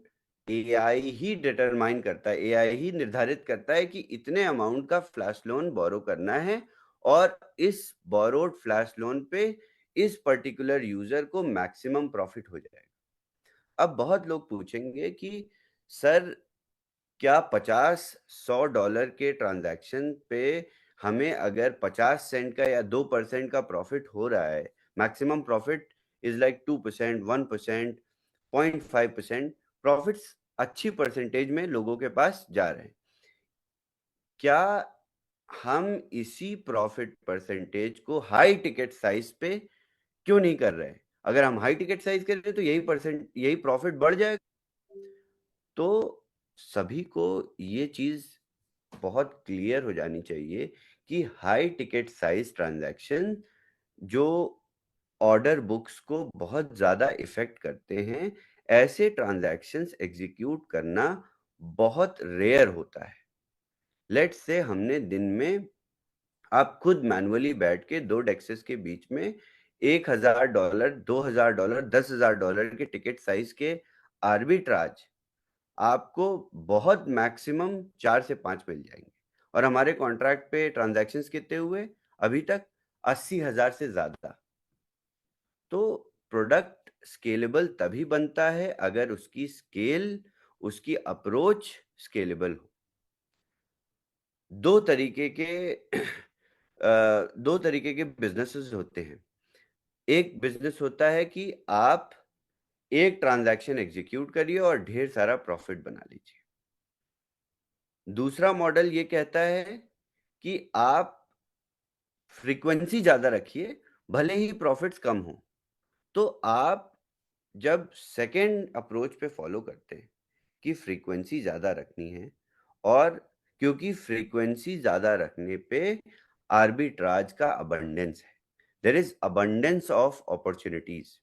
E: एआई ही डिटरमाइन करता है, एआई ही निर्धारित करता है कि इतने अमाउंट का फ्लैश लोन बोरो करना है और इस बोरोड फ्लैश लोन पे इस पर्टिकुलर यूजर को मैक्सिमम प्रॉफिट हो जाएगा। अब बहुत लोग पूछेंगे कि सर क्या 50-100 डॉलर के ट्रांजैक्शन पे हमें अगर 50 सेंट का या 2% का प्रॉफिट हो रहा है, maximum profit is like 2%, 1%, 0.5%, profits अच्छी परसेंटेज में लोगों के पास जा रहे हैं, क्या हम इसी प्रॉफिट परसेंटेज को हाई टिकट साइज पे क्यों नहीं कर रहे हैं? अगर हम हाई टिकट साइज करें तो यही प्रॉफिट बढ़ जाएगा। तो सभी को ये चीज बहुत क्लियर हो जानी चाहिए कि हाई टिकट साइज ट्रांजैक्शन जो ऑर्डर बुक्स को बहुत ज्यादा इफेक्ट करते हैं, ऐसे ट्रांजैक्शंस एग्जीक्यूट करना बहुत रेयर होता है। लेट्स से हमने दिन में, आप खुद मैनुअली बैठ के दो डेक्सेस के बीच में $1,000, $2,000, $10,000 के टिकट साइज के आर्बिट्राज आपको बहुत मैक्सिमम 4 से 5 मिल जाएंगे। और हमारे कॉन्ट्रैक्ट पे ट्रांजैक्शंस कितने हुए अभी तक? 80,000 से ज्यादा। तो प्रोडक्ट स्केलेबल तभी बनता है अगर उसकी स्केल, उसकी अप्रोच स्केलेबल हो। दो तरीके के बिजनेसेस होते हैं। एक बिजनेस होता है कि आप एक ट्रांजैक्शन एग्जीक्यूट करिए और ढेर सारा प्रॉफिट बना लीजिए। दूसरा मॉडल ये कहता है कि आप फ्रीक्वेंसी ज्यादा रखिए, भले ही प्रॉफिट्स कम हो। तो आप जब सेकेंड अप्रोच पे फॉलो करते हैं कि फ्रीक्वेंसी ज्यादा रखनी है, और क्योंकि फ्रीक्वेंसी ज्यादा रखने पे आर्बिट्राज का अबंडेंस है, there is abundance of opportunities.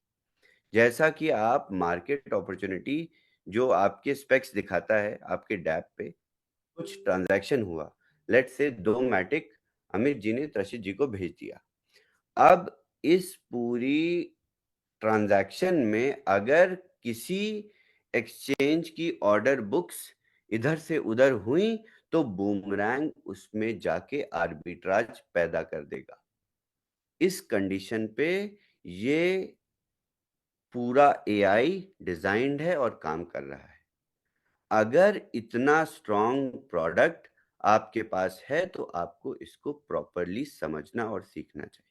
E: जैसा कि आप मार्केट अपॉर्चुनिटी जो आपके स्पेक्स दिखाता है आपके डैप पे, कुछ ट्रांजैक्शन हुआ, लेट्स से 2 मैटिक अमित जी ने त्रशित जी को भेज दिया। अब इस पूरी ट्रांजैक्शन में अगर किसी एक्सचेंज की ऑर्डर बुक्स इधर से उधर हुई तो बूमरैंग उसमें जाके आर्बिट्राज पैदा कर देगा। इस कंडीशन पे ये पूरा एआई डिजाइंड है और काम कर रहा है। अगर इतना स्ट्रॉन्ग प्रोडक्ट आपके पास है तो आपको इसको प्रॉपरली समझना और सीखना चाहिए।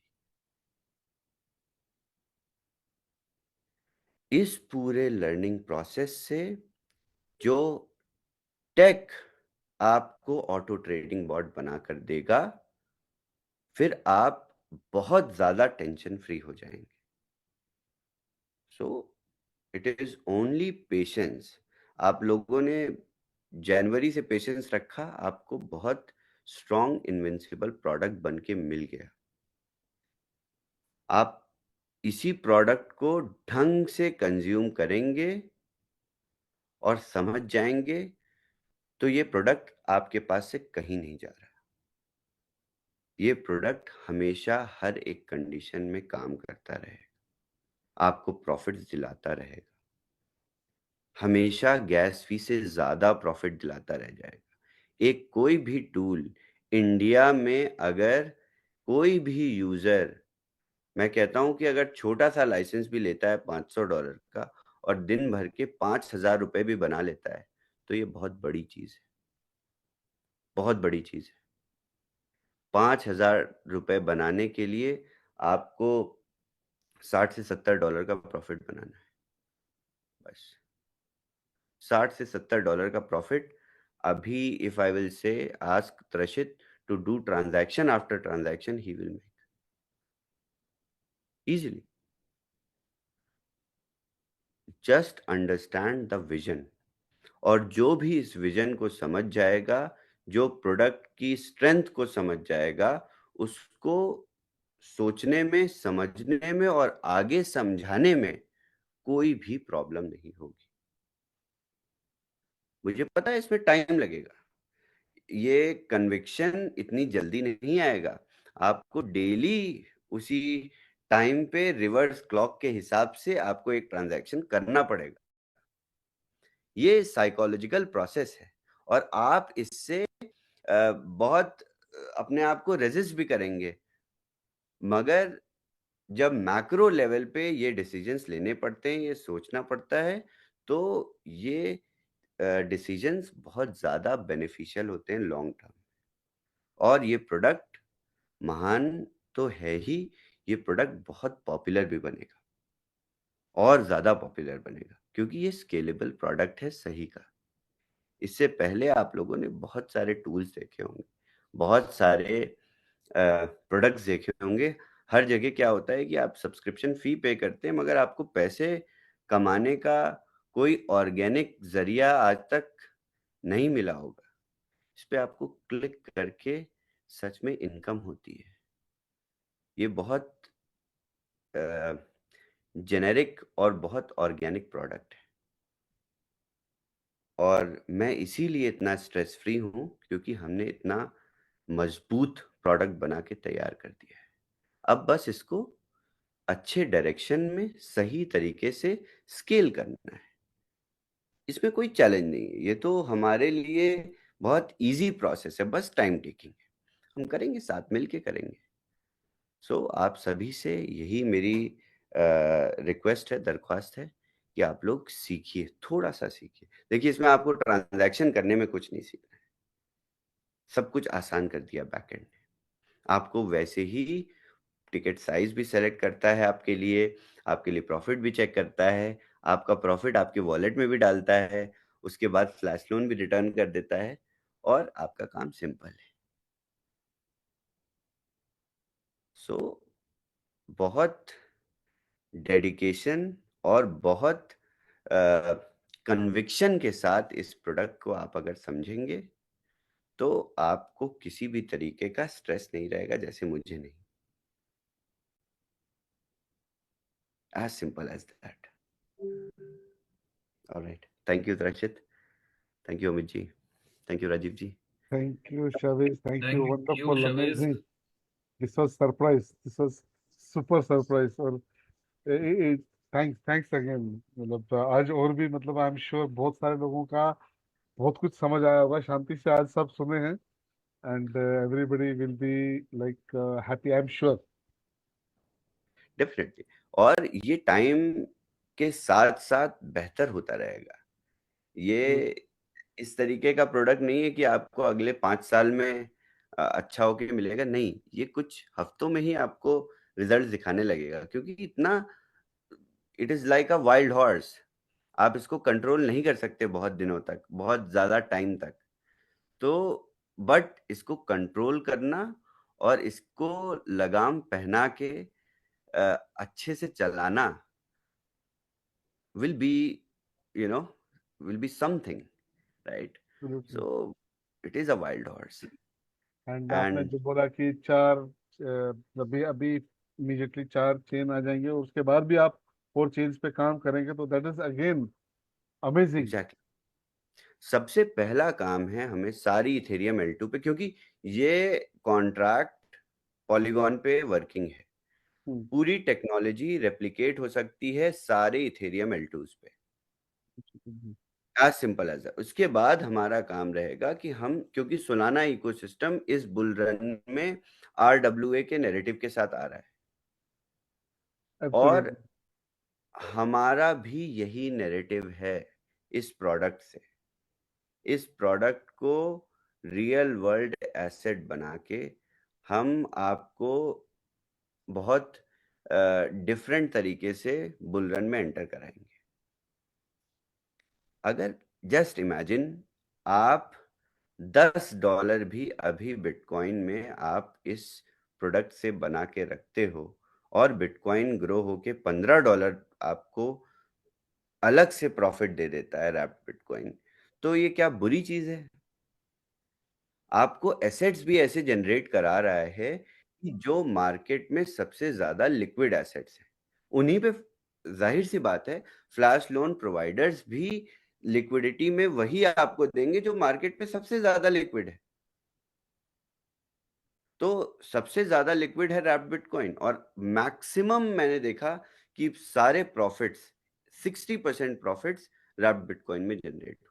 E: इस पूरे लर्निंग प्रोसेस से जो टेक आपको ऑटो ट्रेडिंग बॉट बनाकर देगा, फिर आप बहुत ज्यादा टेंशन फ्री हो जाएंगे। So it is only patience. आप लोगों ने जनवरी से पेशेंस रखा, आपको बहुत स्ट्रॉन्ग इनविंसिबल प्रोडक्ट बन के मिल गया। आप इसी प्रोडक्ट को ढंग से कंज्यूम करेंगे और समझ जाएंगे तो ये प्रोडक्ट आपके पास से कहीं नहीं जा रहा। ये प्रोडक्ट हमेशा हर एक कंडीशन में काम करता रहेगा, आपको प्रॉफिट्स दिलाता रहेगा, हमेशा गैस फी से ज्यादा प्रॉफिट दिलाता रह जाएगा। एक कोई भी टूल इंडिया में अगर कोई भी यूजर, मैं कहता हूं कि अगर छोटा सा लाइसेंस भी लेता है $500 का और दिन भर के 5,000 रुपए भी बना लेता है, तो ये बहुत बड़ी चीज है, बहुत बड़ी चीज है। 5,000 रुपए बनाने के लिए आपको $60 से $70 का प्रॉफिट बनाना है, बस $60 से $70 का प्रॉफिट। अभी if I will say ask Trashit to do transaction after transaction, he will make easily. Just understand the vision, और जो भी इस विजन को समझ जाएगा, जो प्रोडक्ट की स्ट्रेंथ को समझ जाएगा, उसको सोचने में, समझने में और आगे समझाने में कोई भी प्रॉब्लम नहीं होगी। मुझे पता है इसमें टाइम लगेगा, ये कन्विक्शन इतनी जल्दी नहीं आएगा। आपको डेली उसी टाइम पे रिवर्स क्लॉक के हिसाब से आपको एक ट्रांजैक्शन करना पड़ेगा। ये साइकोलॉजिकल प्रोसेस है और आप इससे बहुत अपने आप को रेजिस्ट भी करेंगे, मगर जब मैक्रो लेवल पे ये डिसीजंस लेने पड़ते हैं, ये सोचना पड़ता है, तो ये डिसीजंस बहुत ज्यादा बेनिफिशियल होते हैं लॉन्ग टर्म। और ये प्रोडक्ट महान तो है ही, ये प्रोडक्ट बहुत पॉपुलर भी बनेगा और ज्यादा पॉपुलर बनेगा, क्योंकि ये स्केलेबल प्रोडक्ट है सही का। इससे पहले आप लोगों ने बहुत सारे टूल्स देखे होंगे, बहुत सारे प्रोडक्ट्स देखे होंगे। हर जगह क्या होता है कि आप सब्सक्रिप्शन फी पे करते हैं, मगर आपको पैसे कमाने का कोई ऑर्गेनिक जरिया आज तक नहीं मिला होगा। इस पे आपको क्लिक करके सच में इनकम होती है। ये बहुत जेनेरिक और बहुत ऑर्गेनिक प्रोडक्ट है, और मैं इसीलिए इतना स्ट्रेस फ्री हूं, क्योंकि हमने इतना मजबूत प्रोडक्ट बना के तैयार कर दिया है। अब बस इसको अच्छे डायरेक्शन में सही तरीके से स्केल करना है। इसमें कोई चैलेंज नहीं है, ये तो हमारे लिए बहुत इजी प्रोसेस है, बस टाइम टेकिंग है। हम करेंगे, साथ मिल के करेंगे। सो आप सभी से यही मेरी रिक्वेस्ट है, दरख्वास्त है कि आप लोग सीखिए, थोड़ा सा सीखिए। देखिए, इसमें आपको ट्रांजैक्शन करने में कुछ नहीं सीखना है, सब कुछ आसान कर दिया बैकएंड ने। आपको वैसे ही टिकट साइज भी सेलेक्ट करता है आपके लिए प्रॉफिट भी चेक करता है, आपका प्रॉफिट आपके वॉलेट में भी डालता है, उसके बाद फ्लैश लोन भी रिटर्न कर देता है, और आपका काम सिंपल है। सो बहुत डेडिकेशन और बहुत कन्विक्शन के साथ इस प्रोडक्ट को आप अगर समझेंगे, तो आपको किसी भी तरीके का स्ट्रेस नहीं रहेगा, जैसे मुझे नहीं। As simple as that. All right. Thank you, Rachit. Thank you, Amit ji. Thank you, Rajiv ji.
F: Thank you, Shaviz. Thank you.
A: Thank you,
F: Wonderful,
A: Shaviz.
F: amazing. This was surprise. This was super surprise. और thanks again. मतलब आज और भी, मतलब आई am sure बहुत सारे लोगों का बहुत कुछ समझ आया होगा। शांति से आज सब सुने हैं, and everybody will be like happy, I am sure.
E: Definitely. और ये टाइम के साथ साथ बेहतर होता रहेगा। ये इस तरीके का प्रोडक्ट नहीं है कि आपको अगले 5 साल में अच्छा होके मिलेगा, नहीं, ये कुछ हफ्तों में ही आपको रिजल्ट दिखाने लगेगा, क्योंकि it is like a wild horse. आप इसको कंट्रोल नहीं कर सकते बहुत दिनों तक, बहुत ज्यादा टाइम तक। तो बट इसको कंट्रोल करना और इसको लगाम पहना के अच्छे से चलाना will be, you know, will be something, right?
F: Absolutely.
E: So it is a wild horse.
F: And आपने
E: And
F: जो बोला कि चार अभी अभी इमीडिएटली चार चेन आ जाएंगे और उसके बाद भी आप फोर चेन्स पे काम करेंगे, तो that is again amazing.
E: Exactly, सबसे पहला काम है हमें सारी इथेरियम L2 पे, क्योंकि ये कॉन्ट्रैक्ट पॉलीगॉन पे वर्किंग है। पूरी टेक्नोलॉजी रेप्लिकेट हो सकती है सारे इथेरियम L2s पे, एज सिंपल एज दैट। उसके बाद हमारा काम रहेगा कि हम, क्योंकि सोलाना इकोसिस्टम इस बुल रन में RWA के नैरेटिव के साथ आ रहा है, और हमारा भी यही नैरेटिव है इस प्रोडक्ट से। इस प्रोडक्ट को रियल वर्ल्ड एसेट बना के हम आपको बहुत डिफरेंट तरीके से बुल रन में एंटर कराएंगे। अगर जस्ट इमेजिन, आप $10 भी अभी बिटकॉइन में आप इस प्रोडक्ट से बना के रखते हो, और बिटकॉइन ग्रो होके $15 आपको अलग से प्रॉफिट दे देता है रैप्ड बिटकॉइन, तो ये क्या बुरी चीज है? आपको एसेट्स भी ऐसे जनरेट करा रहा है कि जो मार्केट में सबसे ज्यादा लिक्विड एसेट्स हैं, उन्हीं पे, जाहिर सी बात है, फ्लैश लोन प्रोवाइडर्स भी लिक्विडिटी में वही आपको देंगे जो मार्केट में सबसे ज्यादा लिक्विड है। तो सबसे ज्यादा लिक्विड है रैप्ड बिटकॉइन, और मैक्सिमम मैंने देखा कि सारे प्रॉफिट्स, 60% प्रॉफिट्स रैप्ड बिटकॉइन में जनरेट हुए।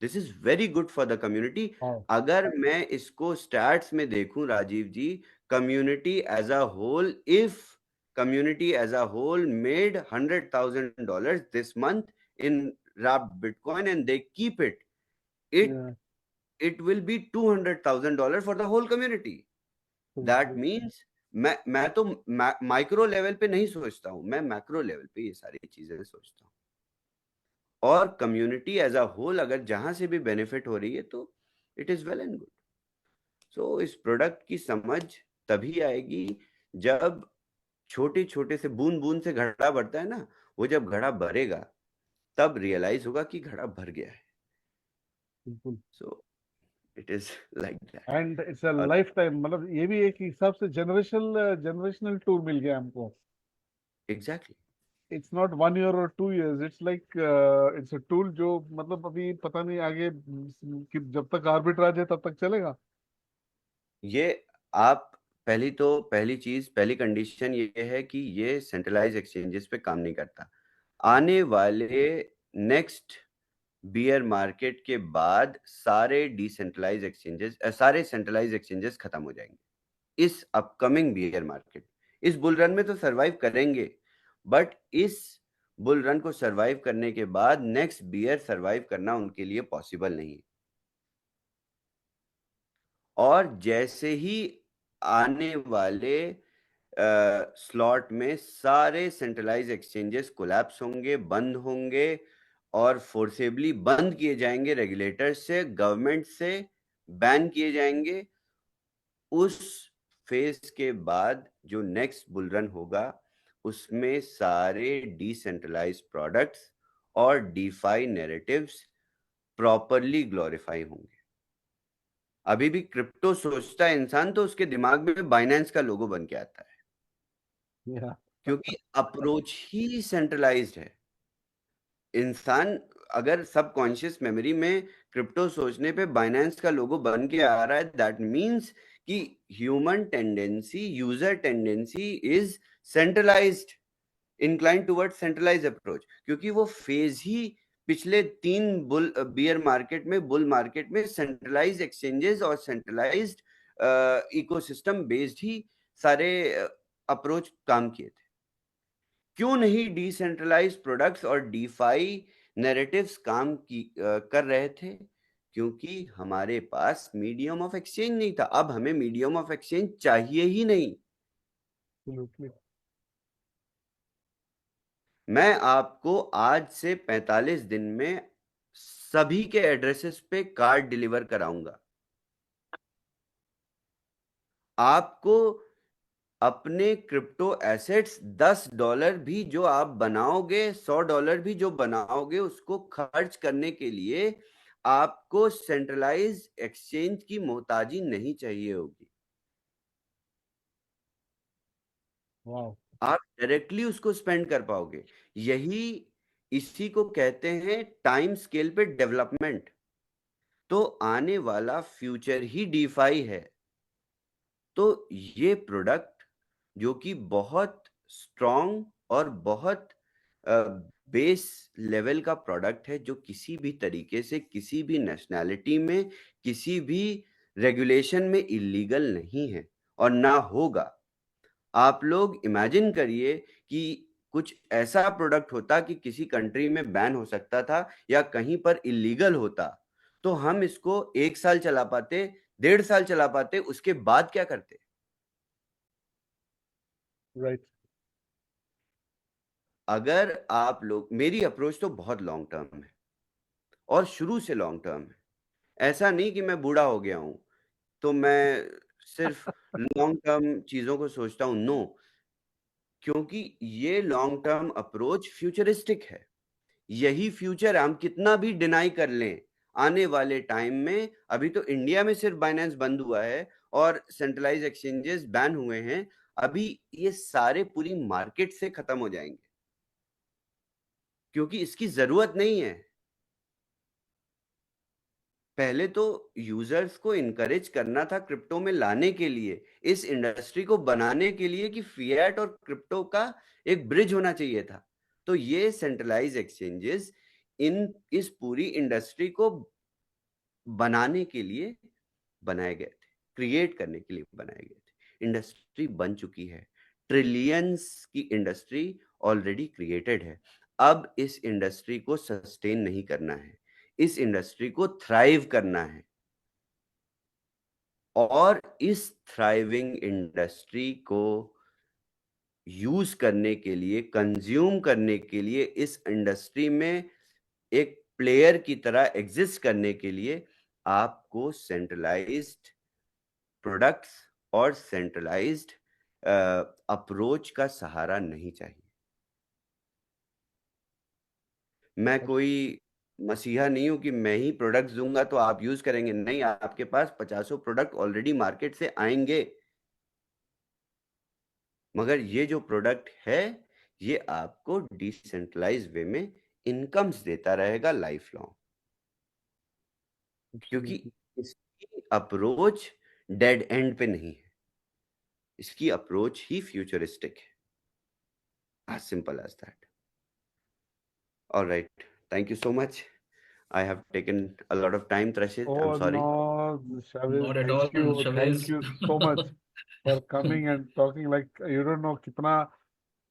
E: This is very good for the community. अगर मैं इसको स्टैट्स में देखूं Rajiv ji, community as a whole, if community as a whole made $100,000 this month in wrapped Bitcoin and they keep it, it will be $200,000 for the whole community. That means मैं तो micro level पे नहीं सोचता हूं, मैं macro level पे ये सारी चीजें सोचता हूं। और कम्युनिटी एज अ होल अगर जहां से भी बेनिफिट हो रही है तो it is well and good. So इस प्रोडक्ट की समझ तभी आएगी जब छोटे छोटे से बूंद बूंद से घड़ा भरता है ना, वो जब घड़ा भरेगा तब रियलाइज होगा कि घड़ा भर गया है। So it is like that,
F: and it's a life time, मतलब ये भी एक हिसाब से जनरेशनल टूर मिल गया हमको।
E: एग्जैक्टली,
F: इट्स नॉट 1 year और 2 years, it's like it's a tool जो मतलब अभी पता नहीं आगे कि जब तक आर्बिट्राज है तब तक चलेगा।
E: ये आप पहली कंडीशन ये है कि ये सेंट्रलाइज एक्सचेंजेस पे काम नहीं करता। आने वाले नेक्स्ट बियर मार्केट के बाद सारे सेंट्रलाइज एक्सचेंजेस खत्म हो जाएंगे। इस अपकमिंग बियर मार्केट, इस बुल रन में तो सरवाइव करेंगे, बट इस बुल रन को सरवाइव करने के बाद नेक्स्ट बियर सरवाइव करना उनके लिए पॉसिबल नहीं है। और जैसे ही आने वाले स्लॉट में सारे सेंट्रलाइज एक्सचेंजेस कोलैप्स होंगे, बंद होंगे, और फोर्सेबली बंद किए जाएंगे, रेगुलेटर से, गवर्नमेंट से बैन किए जाएंगे, उस फेज के बाद जो नेक्स्ट बुल रन होगा उसमें सारे डिसेंट्रलाइज प्रोडक्ट्स और डीफाई नैरेटिव्स प्रॉपरली ग्लोरीफाई होंगे। अभी भी क्रिप्टो सोचता है इंसान तो उसके दिमाग में बाइनेंस का लोगो बन के आता है, क्योंकि अप्रोच ही सेंट्रलाइज्ड है। इंसान अगर सबकॉन्शियस मेमोरी में क्रिप्टो सोचने पे बाइनेंस का लोगो बन के आ रहा है, दैट मीन्स कि human tendency, user tendency is centralised, incline towards centralised approach, क्योंकि वो फेज ही पिछले 3 बियर मार्केट में, बुल मार्केट में सेंट्रलाइज्ड एक्सचेंजेस और सेंट्रलाइज्ड इकोसिस्टम बेस्ड ही सारे अप्रोच काम किए थे। क्यों नहीं डिसेंट्रलाइज्ड प्रोडक्ट्स और डीफाई नैरेटिव्स कर रहे थे? क्योंकि हमारे पास मीडियम ऑफ एक्सचेंज नहीं था। अब हमें मीडियम ऑफ एक्सचेंज चाहिए ही नहीं। मैं आपको आज से 45 दिन में सभी के एड्रेसेस पे कार्ड डिलीवर कराऊंगा। आपको अपने क्रिप्टो एसेट्स $10 भी जो आप बनाओगे, $100 भी जो बनाओगे, उसको खर्च करने के लिए आपको सेंट्रलाइज एक्सचेंज की मोहताजी नहीं चाहिए होगी।
F: वाओ।
E: आप डायरेक्टली उसको स्पेंड कर पाओगे। इसी को कहते हैं टाइम स्केल पे डेवलपमेंट। तो आने वाला फ्यूचर ही डीफाई है। तो ये प्रोडक्ट जो कि बहुत स्ट्रॉन्ग और बहुत बेस लेवल का प्रोडक्ट है, जो किसी भी तरीके से किसी भी नेशनैलिटी में किसी भी रेगुलेशन में इलीगल नहीं है और ना होगा। आप लोग इमेजिन करिए कि कुछ ऐसा प्रोडक्ट होता कि किसी कंट्री में बैन हो सकता था या कहीं पर इलीगल होता, तो हम इसको 1 साल चला पाते, 1.5 साल चला पाते, उसके बाद क्या करते?
F: राइट।
E: अगर आप लोग, मेरी अप्रोच तो बहुत लॉन्ग टर्म है और शुरू से लॉन्ग टर्म है। ऐसा नहीं कि मैं बूढ़ा हो गया हूं तो मैं सिर्फ लॉन्ग टर्म चीजों को सोचता हूं। नो, क्योंकि ये लॉन्ग टर्म अप्रोच फ्यूचरिस्टिक है। यही फ्यूचर हम कितना भी डिनाई कर लें, आने वाले टाइम में, अभी तो इंडिया में सिर्फ बाइनेंस बंद हुआ है और सेंट्रलाइज एक्सचेंजेस बैन हुए हैं, अभी ये सारे पूरी मार्केट से खत्म हो जाएंगे क्योंकि इसकी जरूरत नहीं है। पहले तो यूजर्स को इनकरेज करना था क्रिप्टो में लाने के लिए, इस इंडस्ट्री को बनाने के लिए कि फिएट और क्रिप्टो का एक ब्रिज होना चाहिए था। तो ये सेंट्रलाइज एक्सचेंजेस इस पूरी इंडस्ट्री को बनाने के लिए बनाए गए थे, क्रिएट करने के लिए बनाए गए थे। इंडस्ट्री बन चुकी है, ट्रिलियंस की इंडस्ट्री ऑलरेडी क्रिएटेड है। अब इस इंडस्ट्री को सस्टेन नहीं करना है, इस इंडस्ट्री को थ्राइव करना है। और इस थ्राइविंग इंडस्ट्री को यूज करने के लिए, कंज्यूम करने के लिए, इस इंडस्ट्री में एक प्लेयर की तरह एग्जिस्ट करने के लिए आपको सेंट्रलाइज्ड प्रोडक्ट्स और सेंट्रलाइज्ड अप्रोच का सहारा नहीं चाहिए। मैं कोई मसीहा नहीं हूं कि मैं ही प्रोडक्ट्स दूंगा तो आप यूज करेंगे। नहीं, आपके पास 50 प्रोडक्ट ऑलरेडी मार्केट से आएंगे, मगर ये जो प्रोडक्ट है ये आपको डिसेंट्रलाइज वे में इनकम्स देता रहेगा लाइफ लॉन्ग, क्योंकि इसकी अप्रोच डेड एंड पे नहीं है, इसकी अप्रोच ही फ्यूचरिस्टिक है। as simple as that. All right, thank you so much. I have taken a lot of time, Trashit. I'm
F: Oh
E: sorry.
F: no, Shaviz,
A: Not at all,
F: thank
A: Shaviz.
F: you so much for coming and talking. Like you don't know कितना,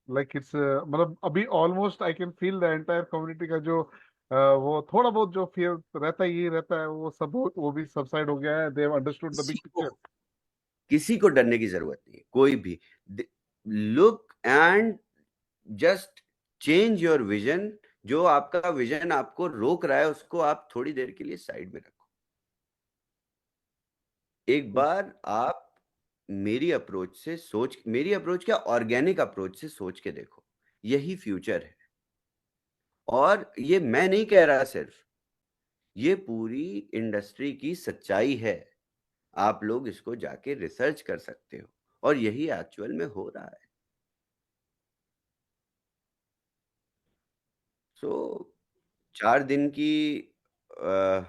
F: like it's मतलब अभी almost I can feel the entire community का जो वो थोड़ा बहुत जो fear रहता ही रहता है, वो सब वो भी subside हो गया है. They have understood the
E: किसी
F: big
E: को
F: picture.
E: किसी को डरने की जरूरत नहीं है, कोई भी। Look and just change your vision. जो आपका विजन आपको रोक रहा है उसको आप थोड़ी देर के लिए साइड में रखो। एक बार आप मेरी अप्रोच क्या, ऑर्गेनिक अप्रोच से सोच के देखो। यही फ्यूचर है। और ये मैं नहीं कह रहा सिर्फ, ये पूरी इंडस्ट्री की सच्चाई है। आप लोग इसको जाके रिसर्च कर सकते हो और यही एक्चुअल में हो रहा है। सो 4 दिन की अ,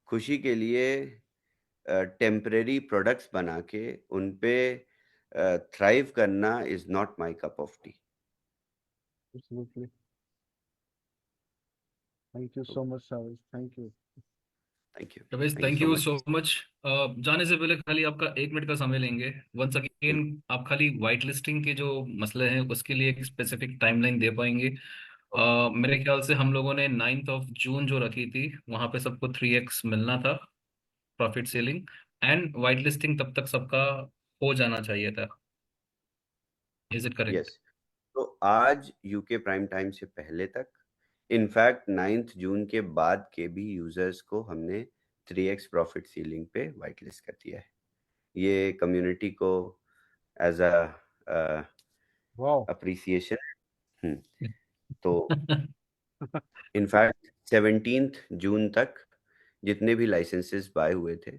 E: खुशी के लिए टेम्परेरी प्रोडक्ट्स बना के उन पे थ्राइव करना is not my cup of T.
F: Absolutely. Thank you so much, Shaviz. Thank you.
E: Thank you,
A: Ramesh,
E: thank you
A: thank
E: so
A: you so
E: much.
A: Much. जाने से पहले खाली आपका 1 मिनट का समय लेंगे। वंस अगेन, आप खाली वाइट लिस्टिंग के जो मसले हैं उसके लिए एक स्पेसिफिक टाइमलाइन दे पाएंगे? मेरे ख्याल से हम लोगों ने 9 जून जो रखी थी, वहां पे सबको 3x मिलना था profit selling, and white listing तब तक सबका हो जाना चाहिए था। Is it correct?
E: यस, तो आज यूके प्राइम टाइम से पहले तक, इनफैक्ट 9 जून के बाद के भी यूजर्स को हमने 3x प्रॉफिट सीलिंग पे वाइट लिस्ट कर दिया है। ये कम्युनिटी को एज अ
F: वाओ
E: अप्रिसिएशन। तो इनफैक्ट 17 जून तक जितने भी लाइसेंसेस बाय हुए थे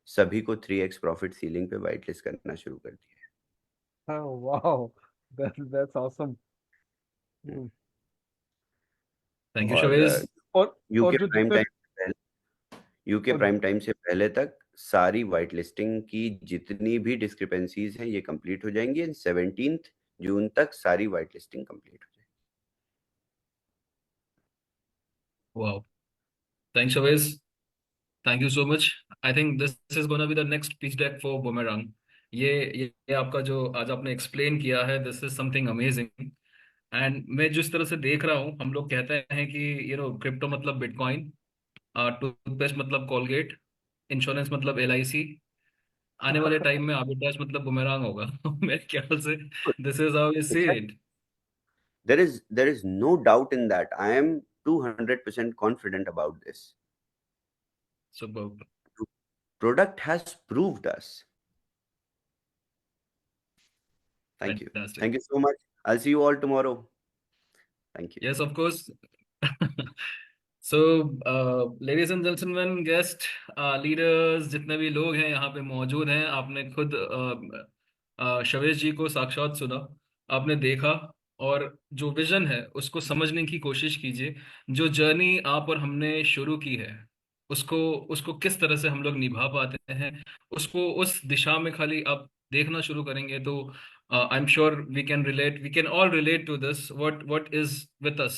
E: सभी को 3x प्रॉफिट सीलिंग पे वाइट लिस्ट करना शुरू कर दिया।
F: Wow that's awesome.
A: Thank you
E: और
A: शवेज।
F: और
E: यूके
F: जो
E: प्राइम
F: जितने
E: टाइम यूके
F: और
E: प्राइम टाइम से पहले तक सारी वाइट लिस्टिंग की जितनी भी डिस्क्रिपेंसीज हैं ये कंप्लीट हो जाएंगी एंड 17 जून तक सारी वाइट लिस्टिंग कंप्लीट हो जाएगी।
A: Wow, thanks Shavez, thank you so much. I think this is gonna be the next pitch deck for Boomerang. ये आपका जो आज आपने एक्सप्लेन किया है, this is something amazing. And मैं जिस तरह से देख रहा हूँ, हम लोग कहते हैं कि क्रिप्टो मतलब बिटकॉइन, टूथपेस्ट मतलब कोलगेट, इंश्योरेंस मतलब LIC, आने वाले टाइम में आर्बिट्राज मतलब बुमेरांग होगा। मेरे ख्याल से this is how we see
E: Exactly.
A: It.
E: There is no doubt in that. I am 200% confident about this.
A: Superb,
E: Product has proved us. Thank you.
A: Fantastic.
E: Thank you so much. I'll see you all tomorrow. Thank you.
A: Yes, of course. So, ladies and gentleman, guest, leaders, जितने भी लोग हैं यहाँ पे मौजूद हैं, आपने खुद शवेश जी को साक्षात सुना, आपने देखा, और जो विजन है उसको समझने की कोशिश कीजिए। जो जर्नी आप और हमने शुरू की है, उसको उसको किस तरह से हम लोग निभा पाते हैं, उसको उस दिशा में खाली आप देखना शुरू करेंगे तो I am sure we can all relate to this, what is with us,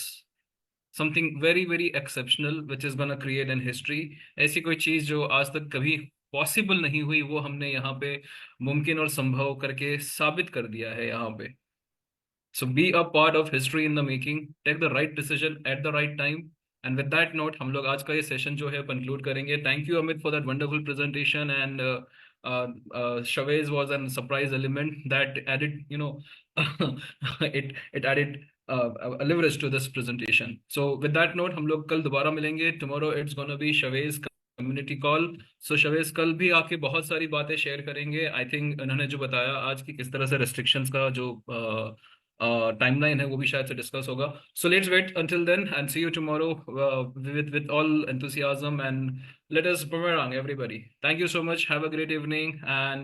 A: something very very exceptional which is gonna create an history. ऐसी कोई चीज जो आज तक कभी पॉसिबल नहीं हुई, वो हमने यहाँ पे मुमकिन और संभव करके साबित कर दिया है यहाँ पे। So be a part of history in the making, take the right decision at the right time. And with that note हम लोग आज का ये सेशन जो है कंक्लूड करेंगे। Thank you Amit for that wonderful presentation, and Chavez was a surprise element that added, it added a leverage to this presentation. So with that note, हम लोग कल दोबारा मिलेंगे। Tomorrow it's gonna be Chavez community call. So Chavez कल भी आके बहुत सारी बातें शेयर करेंगे। आई थिंक उन्होंने जो बताया आज की किस तरह से रेस्ट्रिक्शंस का जो टाइमलाइन है वो भी शायद से डिस्कस होगा। So let's wait until then and see you tomorrow with all enthusiasm, and let us boomerang everybody. Thank you so much, have a great evening, and